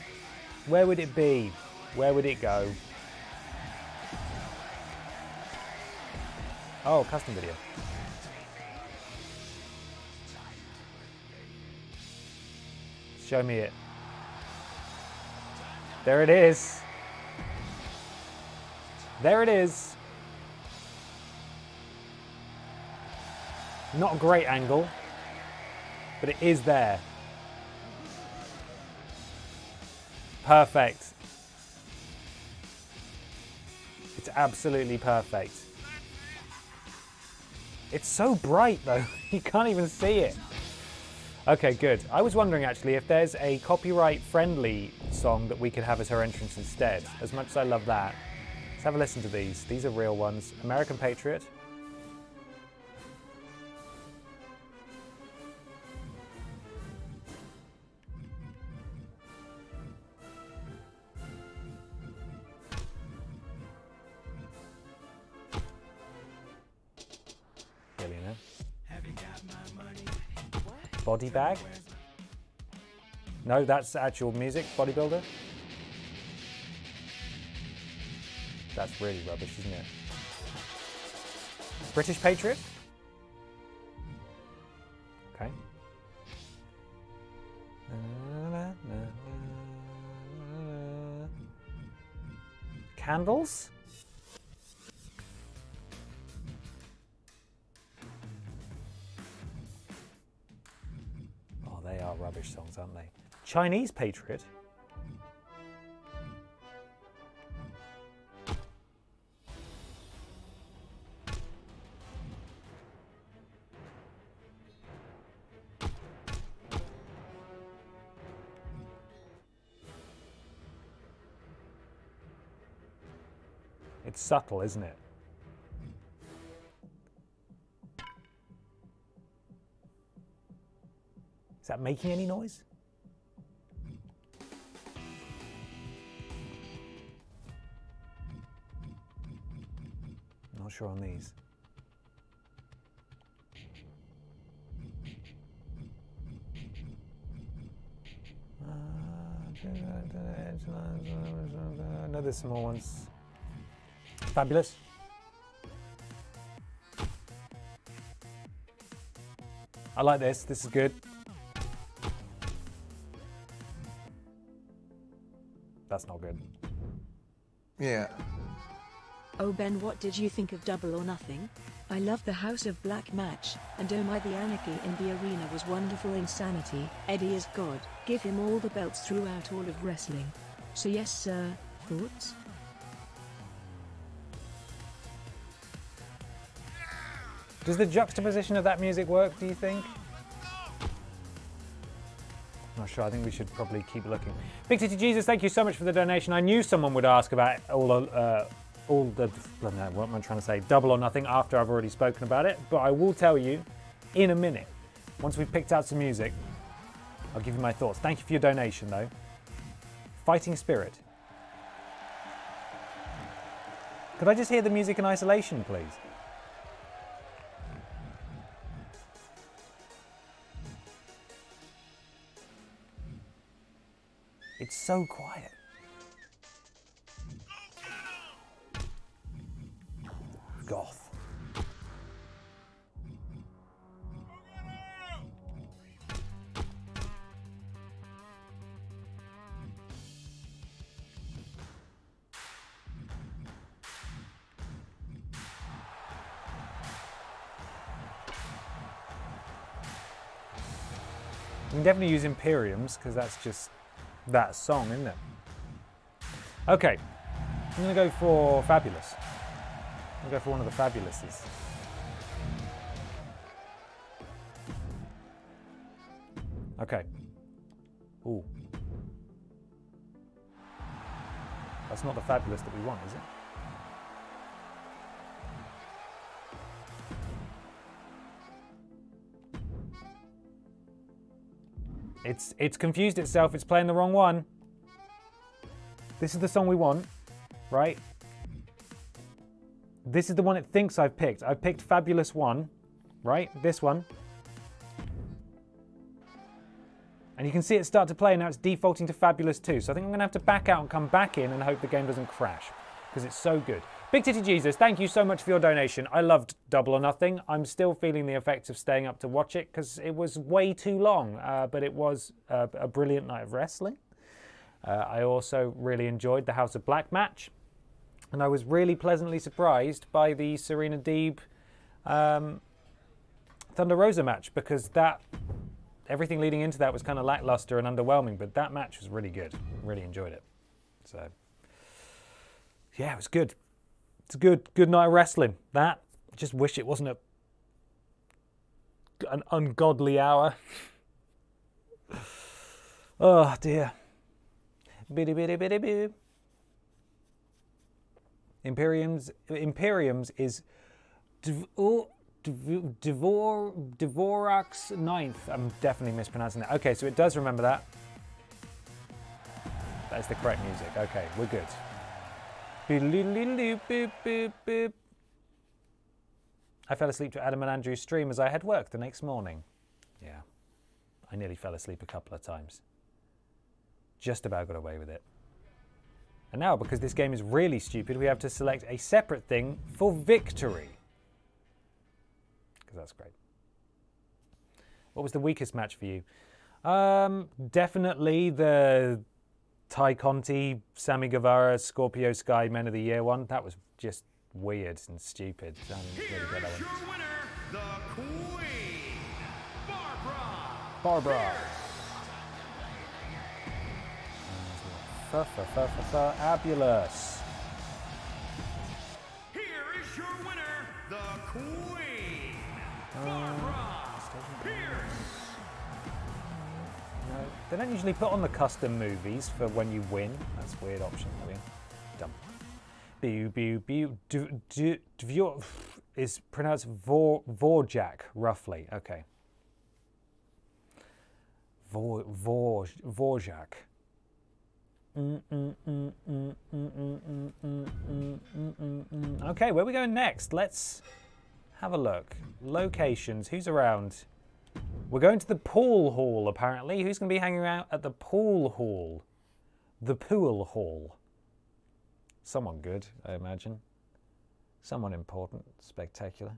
Where would it be? Where would it go? Oh, custom video. Show me it. There it is. There it is. Not a great angle, but it is there. Perfect. perfect, absolutely perfect. It's so bright though, you can't even see it. Okay, good. I was wondering actually if there's a copyright-friendly song that we could have as her entrance instead. As much as I love that. Let's have a listen to these. These are real ones. American Patriot. Billionaire. Body bag? No, that's actual music, bodybuilder. That's really rubbish, isn't it? British Patriot? Okay. Candles? Oh, they are rubbish songs, aren't they? Chinese Patriot? It's subtle, isn't it? Is that making any noise? Not sure on these. No, there's some more ones. Fabulous. I like this. This is good. That's not good. Yeah. Oh Ben, what did you think of Double or Nothing? I love the House of Black match, and oh my, the anarchy in the arena was wonderful. Insanity. Eddie is God. Give him all the belts throughout all of wrestling. So yes sir, thoughts? Does the juxtaposition of that music work, do you think? Not sure, I think we should probably keep looking. Big Titty Jesus, thank you so much for the donation. I knew someone would ask about all the, what am I trying to say? Double or Nothing after I've already spoken about it, but I will tell you in a minute. Once we've picked out some music, I'll give you my thoughts. Thank you for your donation though. Fighting Spirit. Could I just hear the music in isolation, please? It's so quiet. Goth. You can definitely use Imperiums because that's just that song, isn't it? Okay, I'm gonna go for Fabulous. I'm gonna go for one of the Fabulouses. Okay. Ooh. That's not the Fabulous that we want, is it? It's confused itself, it's playing the wrong one. This is the song we want, right? This is the one it thinks I've picked. I've picked Fabulous 1, right? This one. And you can see it start to play, now it's defaulting to Fabulous 2. So I think I'm gonna have to back out and come back in and hope the game doesn't crash, because it's so good. Big Titty Jesus, thank you so much for your donation. I loved Double or Nothing. I'm still feeling the effects of staying up to watch it because it was way too long, but it was a brilliant night of wrestling. I also really enjoyed the House of Black match, and I was really pleasantly surprised by the Serena Deeb Thunder Rosa match, because everything leading into that was kind of lackluster and underwhelming, but that match was really good. Really enjoyed it. So, yeah, it was good. It's a good night of wrestling. That. I just wish it wasn't an ungodly hour. Oh dear. Biddy biddy biddy biddy. Imperium's is Dvorak's ninth. I'm definitely mispronouncing that. Okay, so it does remember that. That's the correct music. Okay, we're good. I fell asleep to Adam and Andrew's stream as I had work the next morning. Yeah, I nearly fell asleep a couple of times. Just about got away with it. And now, because this game is really stupid, we have to select a separate thing for victory. Because that's great. What was the weakest match for you? Definitely the Ty Conti, Sammy Guevara, Scorpio Sky Men of the Year one. That was just weird and stupid. I didn't really get that one. Your winner, the Queen, Barbara. Fabulous. Here is your winner, the Queen, Barbara Pierce. No, they don't usually put on the custom movies for when you win. That's a weird option. Dumb. Dvor is pronounced Vorjak, roughly. Okay. Vorjak. Okay, where are we going next? Let's have a look. Locations. Who's around? We're going to the pool hall, apparently. Who's going to be hanging out at the pool hall? The pool hall. Someone good, I imagine. Someone important, spectacular.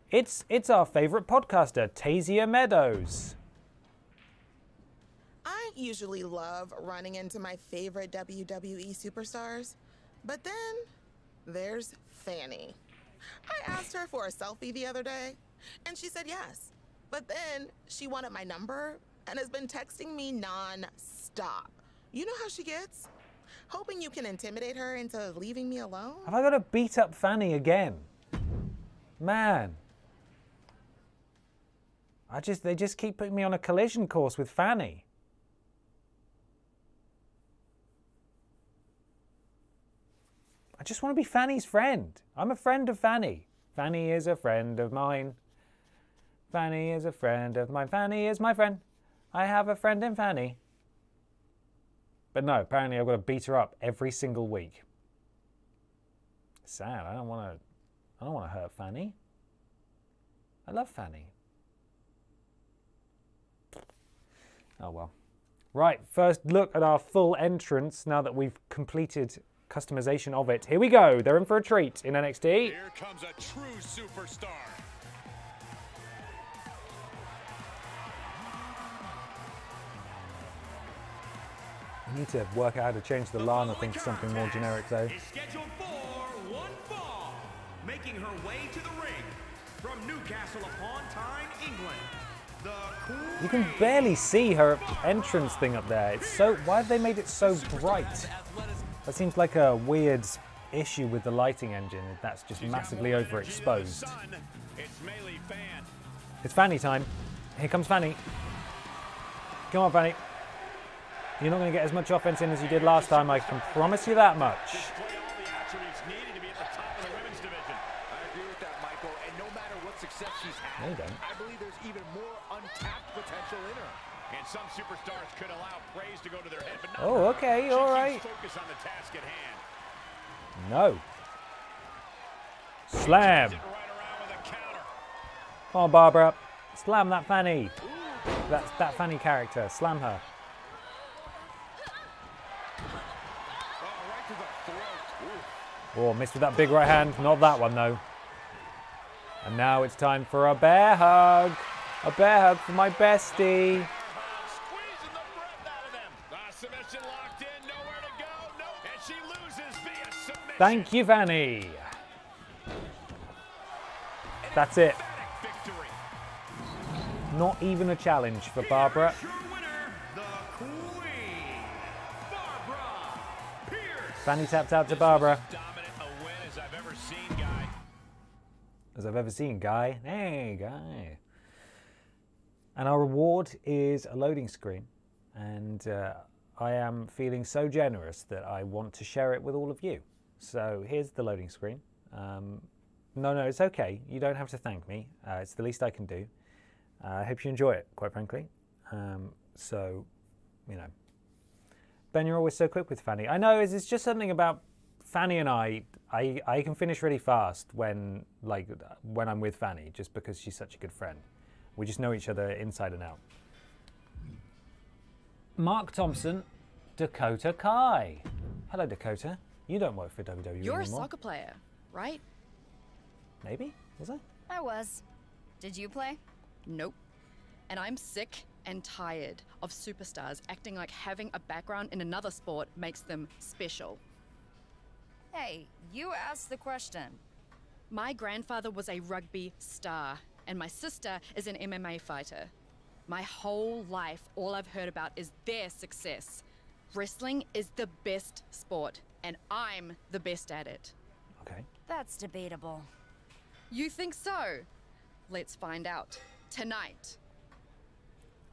It's our favourite podcaster, Tasia Meadows. I usually love running into my favorite WWE superstars, but then there's Fanny. I asked her for a selfie the other day, and she said yes. But then she wanted my number and has been texting me non-stop. You know how she gets? Hoping you can intimidate her into leaving me alone? Have I got to beat up Fanny again? Man. They just keep putting me on a collision course with Fanny. I just want to be Fanny's friend. I'm a friend of Fanny. Fanny is a friend of mine. Fanny is a friend of mine. Fanny is my friend. I have a friend in Fanny. But no, apparently I've got to beat her up every single week. Sad. I don't want to hurt Fanny. I love Fanny. Oh well. Right, first look at our full entrance now that we've completed customization of it. Here we go. They're in for a treat in NXT. Here comes a true superstar. We need to work out how to change the Lana thing to something more generic though. Is scheduled for one fall, making her way to the ring from Newcastle upon Tyne, England. The Queen. You can barely see her entrance thing up there. It's so. Why have they made it so bright? That seems like a weird issue with the lighting engine. That's just massively overexposed. It's Fanny time. Here comes Fanny. Come on, Fanny. You're not going to get as much offense in as you did last time, I can promise you that much. No, you don't. I believe there's even more untapped potential in her. And some superstars could allow praise to go to their head, but not oh, okay, all right. Focus on the task at hand. No. Slam. Come on, Barbara. Slam that Fanny. That's that Fanny character. Slam her. Oh, missed with that big right hand. Not that one, though. And now it's time for a bear hug. A bear hug for my bestie. Thank you, Fanny. Not even a challenge for Barbara. Fanny tapped out to Barbara. As I've ever seen, Guy. Hey, Guy. And our reward is a loading screen. And I am feeling so generous that I want to share it with all of you. So here's the loading screen. No, it's okay. You don't have to thank me. It's the least I can do. I hope you enjoy it, quite frankly. So, you know. Ben, you're always so quick with Fanny. I know, it's just something about Fanny and I can finish really fast when I'm with Fanny, just because she's such a good friend. We just know each other inside and out. Mark Thompson, Dakota Kai. Hello, Dakota. You don't work for WWE anymore. You're a soccer player, right? Maybe? Was I? I was. Did you play? Nope. And I'm sick and tired of superstars acting like having a background in another sport makes them special. Hey, you asked the question. My grandfather was a rugby star, and my sister is an MMA fighter. My whole life, all I've heard about is their success. Wrestling is the best sport, and I'm the best at it. Okay. That's debatable. You think so? Let's find out. Tonight.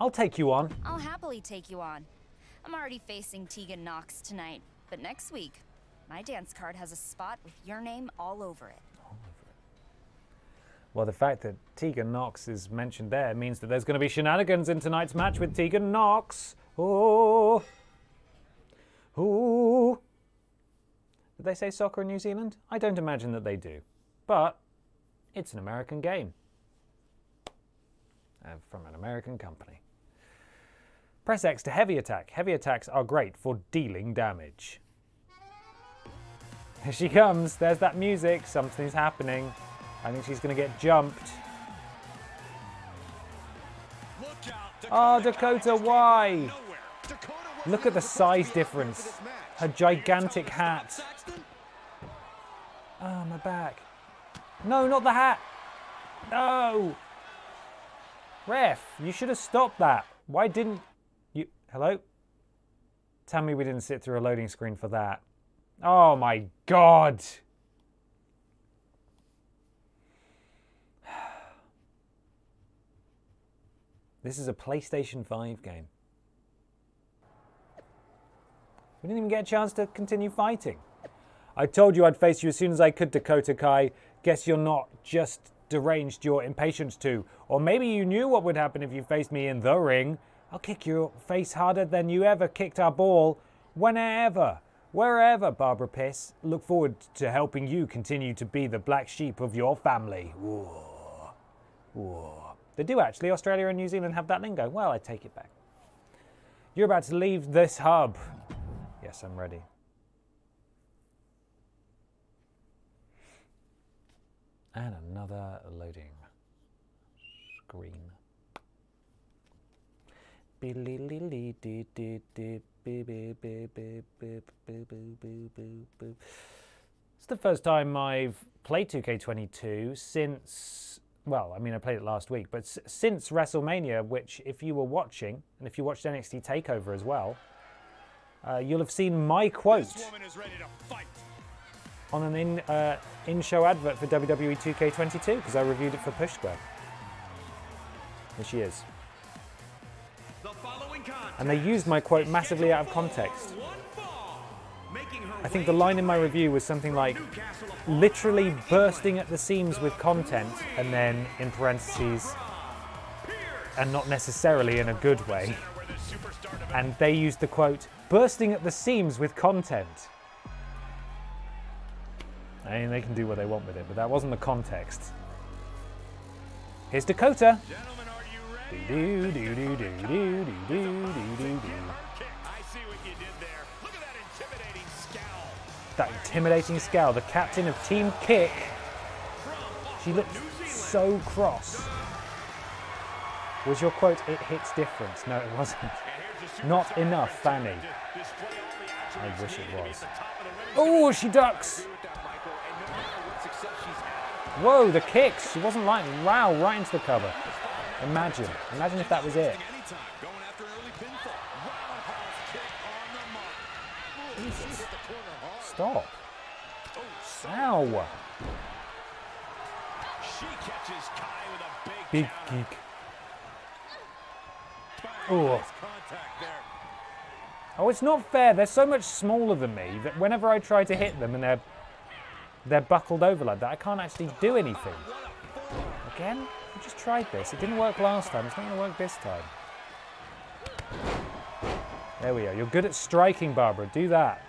I'll take you on. I'll happily take you on. I'm already facing Tegan Knox tonight, but next week, my dance card has a spot with your name all over it. Well, the fact that Tegan Knox is mentioned there means that there's going to be shenanigans in tonight's match with Tegan Knox. Oh. Ooh. Did they say soccer in New Zealand? I don't imagine that they do. But it's an American game. From an American company. Press X to heavy attack. Heavy attacks are great for dealing damage. Here she comes. There's that music. Something's happening. I think she's going to get jumped. Oh, Dakota, why? Look at the size difference. Her gigantic hat. Oh, my back. No, not the hat. No. Ref, you should have stopped that. Why didn't you... Hello? Tell me we didn't sit through a loading screen for that. Oh, my God. This is a PlayStation 5 game. We didn't even get a chance to continue fighting. I told you I'd face you as soon as I could, Dakota Kai. Guess you're not just deranged, you're impatient too. Or maybe you knew what would happen if you faced me in the ring. I'll kick your face harder than you ever kicked our ball. Whenever, wherever, Barbara Piss. Look forward to helping you continue to be the black sheep of your family. Whoa. Whoa. They do actually. Australia and New Zealand have that lingo. Well, I take it back. You're about to leave this hub. Yes, I'm ready. And another loading screen. It's the first time I've played 2K22 since, well, I mean, I played it last week, but since WrestleMania, which if you were watching, and if you watched NXT TakeOver as well, you'll have seen my quote on an in-show advert for WWE 2K22, because I reviewed it for Push Square. Here she is. And they used my quote massively out of context. I think the line in my review was something like, literally bursting at the seams with content, and then in parentheses, and not necessarily in a good way. And they used the quote, bursting at the seams with content. I mean, they can do what they want with it, but that wasn't the context. Here's Dakota. Do do do do do do do do do. That intimidating scowl, the captain of Team Kick. She looked so cross. Was your quote, it hits different? No, it wasn't. Not enough, Fanny. I wish it was. Oh, she ducks. Whoa, the kicks. She wasn't like, wow, right into the cover. Imagine if that was it. Jesus. Stop. Ow. Big geek. Oh. Oh, it's not fair. They're so much smaller than me that whenever I try to hit them and they're buckled over like that, I can't actually do anything. Again? I just tried this. It didn't work last time. It's not going to work this time. There we are. You're good at striking, Barbara. Do that.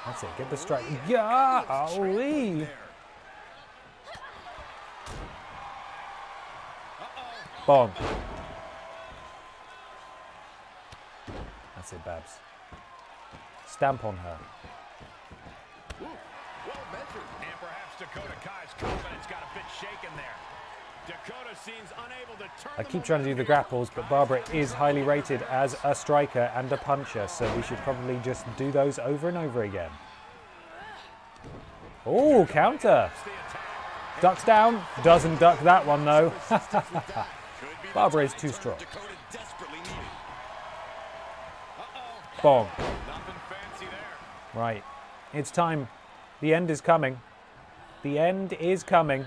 That's it. Get the strike. Yeah! Oh-wee! Bomb. That's it, Babs. Stamp on her. Ooh, well measured. And perhaps Dakota Kai's confidence got a bit shaken there. Dakota seems unable to turn. I keep trying to do the grapples, but Barbara is highly rated as a striker and a puncher, so we should probably just do those over and over again. Oh, counter. Ducks down. Doesn't duck that one, though. Barbara is too strong. Bomb. Right. It's time. The end is coming. The end is coming.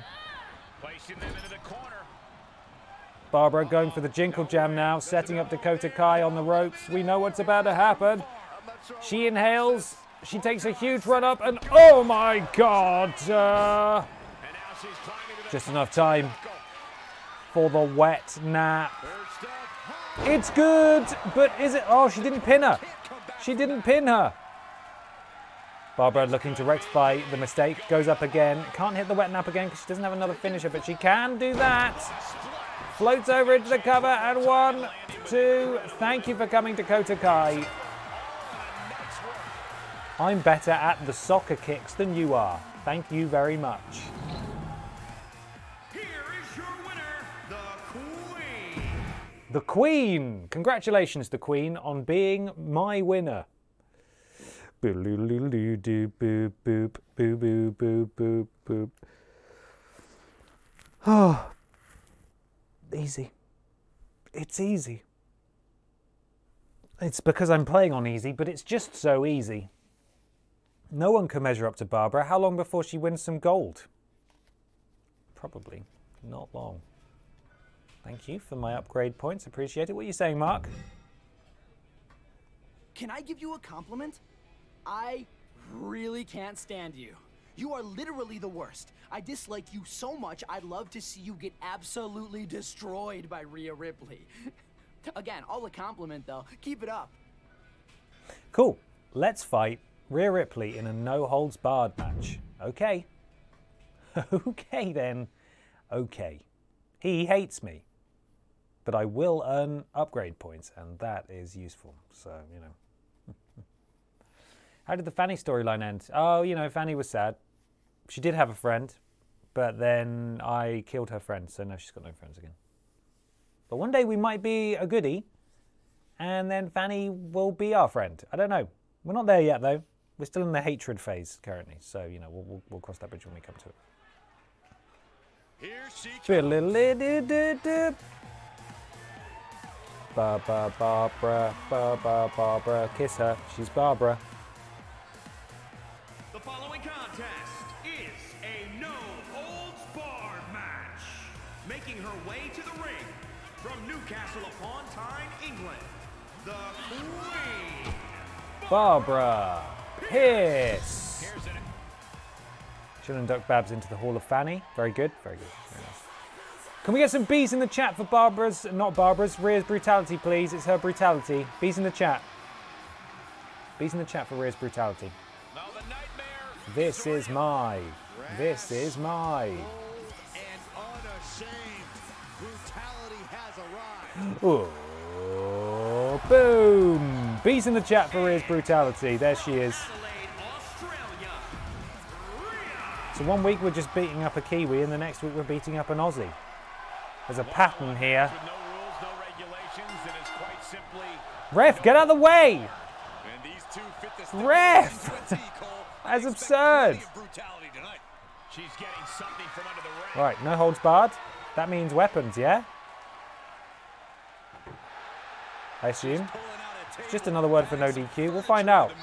Barbara going for the Jinkle Jam now, setting up Dakota Kai on the ropes. We know what's about to happen. She inhales. She takes a huge run up and oh my God. Just enough time for the wet nap. It's good, but is it? Oh, she didn't pin her. She didn't pin her. Barbara looking to rectify the mistake. Goes up again. Can't hit the wet nap again because she doesn't have another finisher, but she can do that. Floats over into the cover and 1, 2. Thank you for coming, Dakota Kai. I'm better at the soccer kicks than you are. Thank you very much. The Queen! Congratulations, the Queen, on being my winner. Oh, easy. It's easy. It's because I'm playing on easy, but it's just so easy. No one can measure up to Barbara. How long before she wins some gold? Probably not long. Thank you for my upgrade points. Appreciate it. What are you saying, Mark? Can I give you a compliment? I really can't stand you. You are literally the worst. I dislike you so much, I'd love to see you get absolutely destroyed by Rhea Ripley. Again, all a compliment, though. Keep it up. Cool. Let's fight Rhea Ripley in a no-holds-barred match. Okay. Okay, then. Okay. He hates me. But I will earn upgrade points, and that is useful. So, you know. How did the Fanny storyline end? Oh, you know, Fanny was sad. She did have a friend, but then I killed her friend, so now she's got no friends again. But one day we might be a goodie, and then Fanny will be our friend. I don't know. We're not there yet, though. We're still in the hatred phase currently, so, you know, we'll cross that bridge when we come to it. Here she comes. Barbara, kiss her. She's Barbara. The following contest is a no-holds-barred match. Making her way to the ring from Newcastle upon Tyne, England, the Queen, Barbara Pierce. Shouldn't duck Babs into the Hall of Fanny. Very good, very good. Very nice. Can we get some B's in the chat for Barbara's, not Barbara's, Rhea's brutality, please? It's her brutality. B's in the chat. B's in the chat for Rhea's brutality. This is my. This is my. Oh, boom! B's in the chat for Rhea's brutality. There she is. So one week we're just beating up a Kiwi, and the next week we're beating up an Aussie. There's a pattern here. Ref, get out of the way! Ref! That's absurd. She's getting something from under the ring. Right, no holds barred. That means weapons, yeah? I assume. It's just another word for no DQ. We'll find out.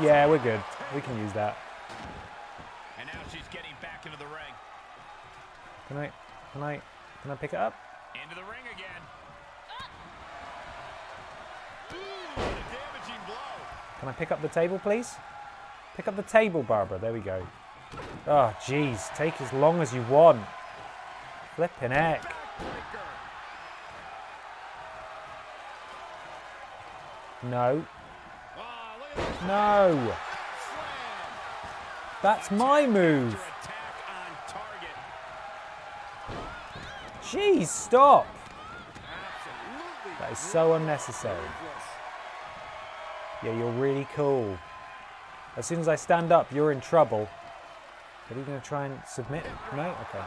Yeah, we're good. We can use that. And now she's getting back into the ring. Can I pick it up? Into the ring again. Ooh, what a damaging blow. Can I pick up the table, please? Pick up the table, Barbara. There we go. Oh, jeez. Take as long as you want. Flippin' heck. No. No. That's my move. Jeez, stop. That is so unnecessary. Yeah, you're really cool. As soon as I stand up, you're in trouble. Are you going to try and submit? No? Okay.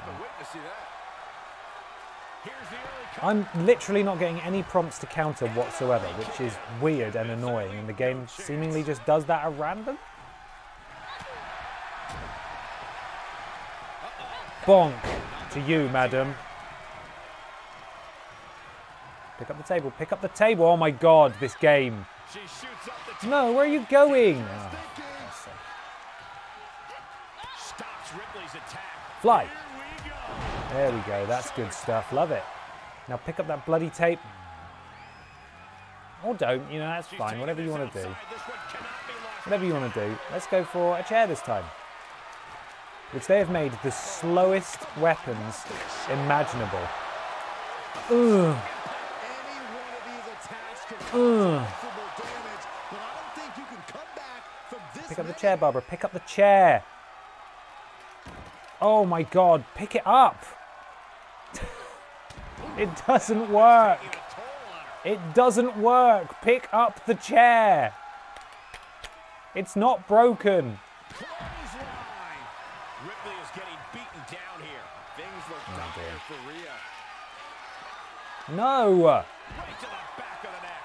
I'm literally not getting any prompts to counter whatsoever, which is weird and annoying, and the game seemingly just does that at random. Bonk to you, madam. Pick up the table, pick up the table. Oh my god, this game. No, where are you going? Oh, fly. There we go, that's good stuff, love it. Now pick up that bloody tape. Or don't, you know, that's fine, whatever you want to do. Whatever you want to do. Let's go for a chair this time. Which they have made the slowest weapons imaginable. Ugh. Ugh. Pick up the chair, Barbara, pick up the chair. Oh my god, pick it up. It doesn't work. It doesn't work. Pick up the chair. It's not broken. Ripley is getting beaten down here. Things look dire for Rhea. No. Right to the back of the neck.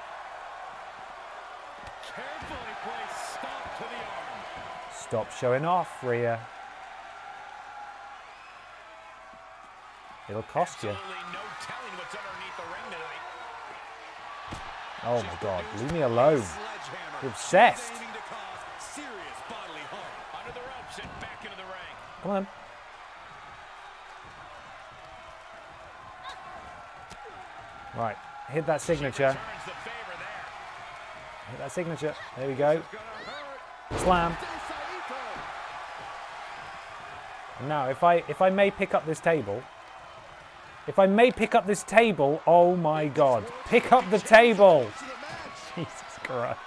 Carefully placed stomp to the arm. Stop showing off, Rhea. It'll cost you. No telling what's underneath the ring tonight. Oh my god, leave me alone. You're obsessed. Serious bodily harm. Under the ropes and back into the ring. Come on. Right, hit that signature. Hit that signature. There we go. Slam. And now, if I may pick up this table. If I may pick up this table, oh my god. Pick up the table! Jesus Christ.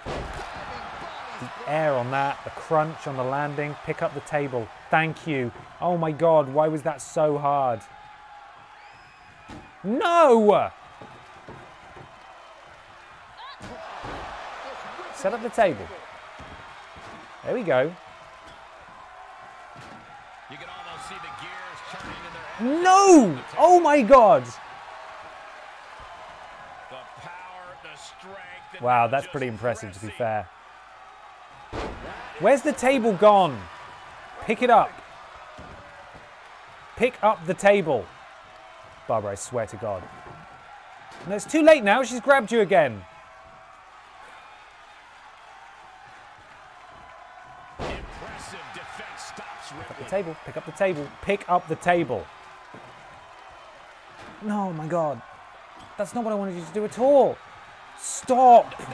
The air on that, the crunch on the landing. Pick up the table. Thank you. Oh my god, why was that so hard? No! Set up the table. There we go. You can almost see the gears turning in their head. No! Oh my god! The power, the strength. Wow, that's pretty impressive to be fair. Where's the table gone? Pick it up. Pick up the table. Barbara, I swear to God. No, it's too late now. She's grabbed you again. Impressive defense stops Ripley. Pick up the table. Pick up the table. Pick up the table. No, my God. That's not what I wanted you to do at all. Stop. Right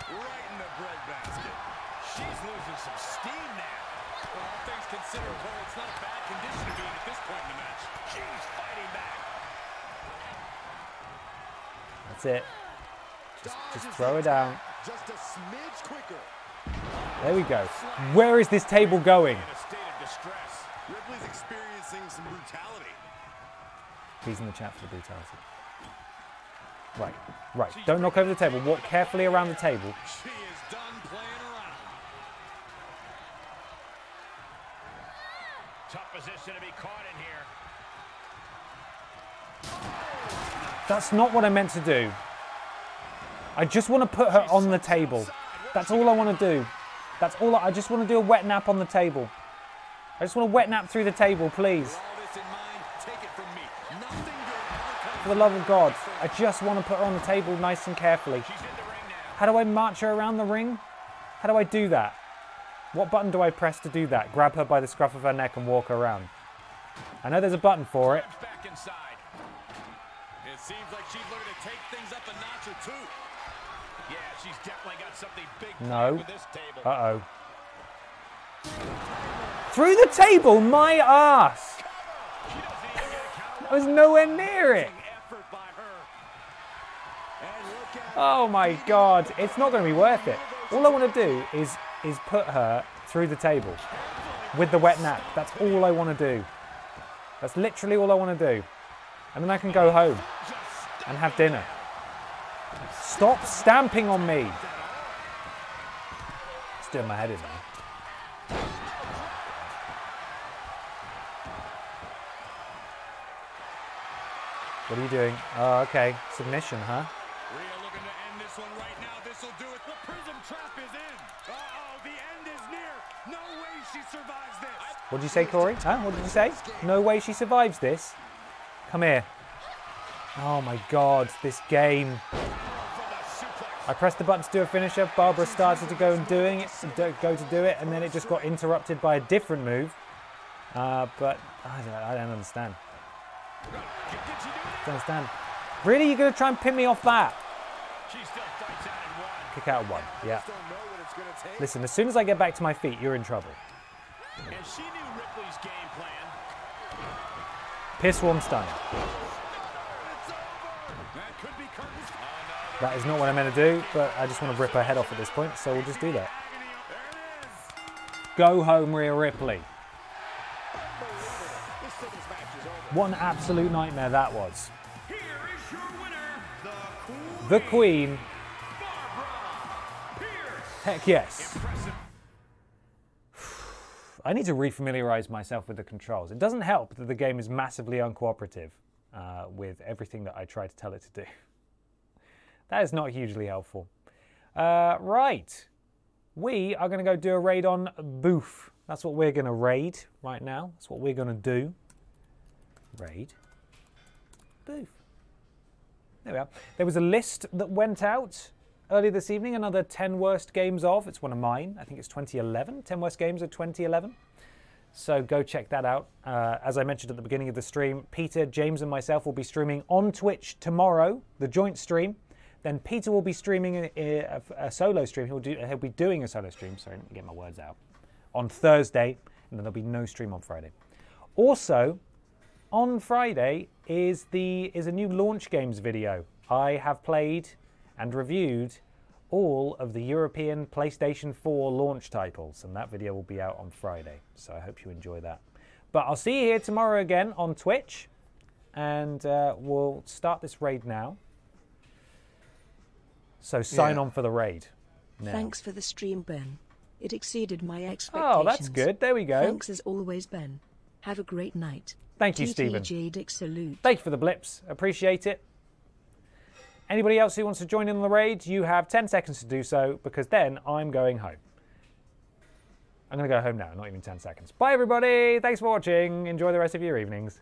in the breadbasket. She's losing some steam now. Well, all things considered, Cole, it's not a bad condition to be in at this point in the match. She's fighting back. That's it. Just throw her down. Just a smidge quicker. There we go. Where is this table going? In a state of distress. Ripley's experiencing some brutality. Please in the chat for the brutality. Right, right. Don't knock over the table. Walk carefully around the table. She is done playing around. Tough position to be caught in here. That's not what I meant to do. I just want to put her on the table. That's all I want to do. That's all. I just want to do a wet nap on the table. I just want to wet nap through the table, please. For the love of God, I just want to put her on the table nice and carefully. How do I march her around the ring? How do I do that? What button do I press to do that? Grab her by the scruff of her neck and walk her around. I know there's a button for it. It seems like she's looking to take things up a notch or two. Yeah, she's definitely got something big No. with this table. Uh-oh. Through the table, my ass! I was nowhere near it. Oh my God, it's not going to be worth it. All I want to do is put her through the table with the wet nap. That's all I want to do. That's literally all I want to do. And then I can go home and have dinner. Stop stamping on me. It's doing my head in now. What are you doing? Oh, okay. Submission, huh? Rhea looking to end this one right now. This will do it. The prism trap is in. Uh-oh, the end is near. No way she survives this. What did you say, Corey? Huh? What did you say? No way she survives this. Come here. Oh my God, this game. I pressed the button to do a finisher. Barbara started to go to do it, and then it just got interrupted by a different move. But I don't understand. I don't understand. Really, you're going to try and pin me off that? Kick out of one. Yeah. Listen, as soon as I get back to my feet, you're in trouble. And she knew Ripley's game plan. Piss warm stun. That is not what I meant to do, but I just want to rip her head off at this point, so we'll just do that. Go home, Rhea Ripley. What an absolute nightmare that was. The Queen. Heck yes. I need to refamiliarize myself with the controls. It doesn't help that the game is massively uncooperative with everything that I try to tell it to do. That is not hugely helpful. Right. We are going to go do a raid on Boof. That's what we're going to raid right now. That's what we're going to do. Raid Boof. There we are. There was a list that went out earlier this evening, another 10 worst games of. It's one of mine. I think it's 2011. 10 worst games of 2011. So go check that out. As I mentioned at the beginning of the stream, Peter, James and myself will be streaming on Twitch tomorrow, the joint stream. Then Peter will be streaming a solo stream. He'll be doing a solo stream, sorry, let me get my words out, on Thursday, and then there'll be no stream on Friday. Also, on Friday is a new launch games video. I have played and reviewed all of the European PlayStation 4 launch titles, and that video will be out on Friday, so I hope you enjoy that. But I'll see you here tomorrow again on Twitch, and we'll start this raid now. So sign on for the raid now. Thanks for the stream, Ben. It exceeded my expectations. Oh, that's good. There we go. Thanks as always, Ben. Have a great night. Thank you, Stephen. TTJ salute. Thank you for the blips. Appreciate it. Anybody else who wants to join in the raid, you have 10 seconds to do so, because then I'm going home. I'm going to go home now, not even 10 seconds. Bye, everybody. Thanks for watching. Enjoy the rest of your evenings.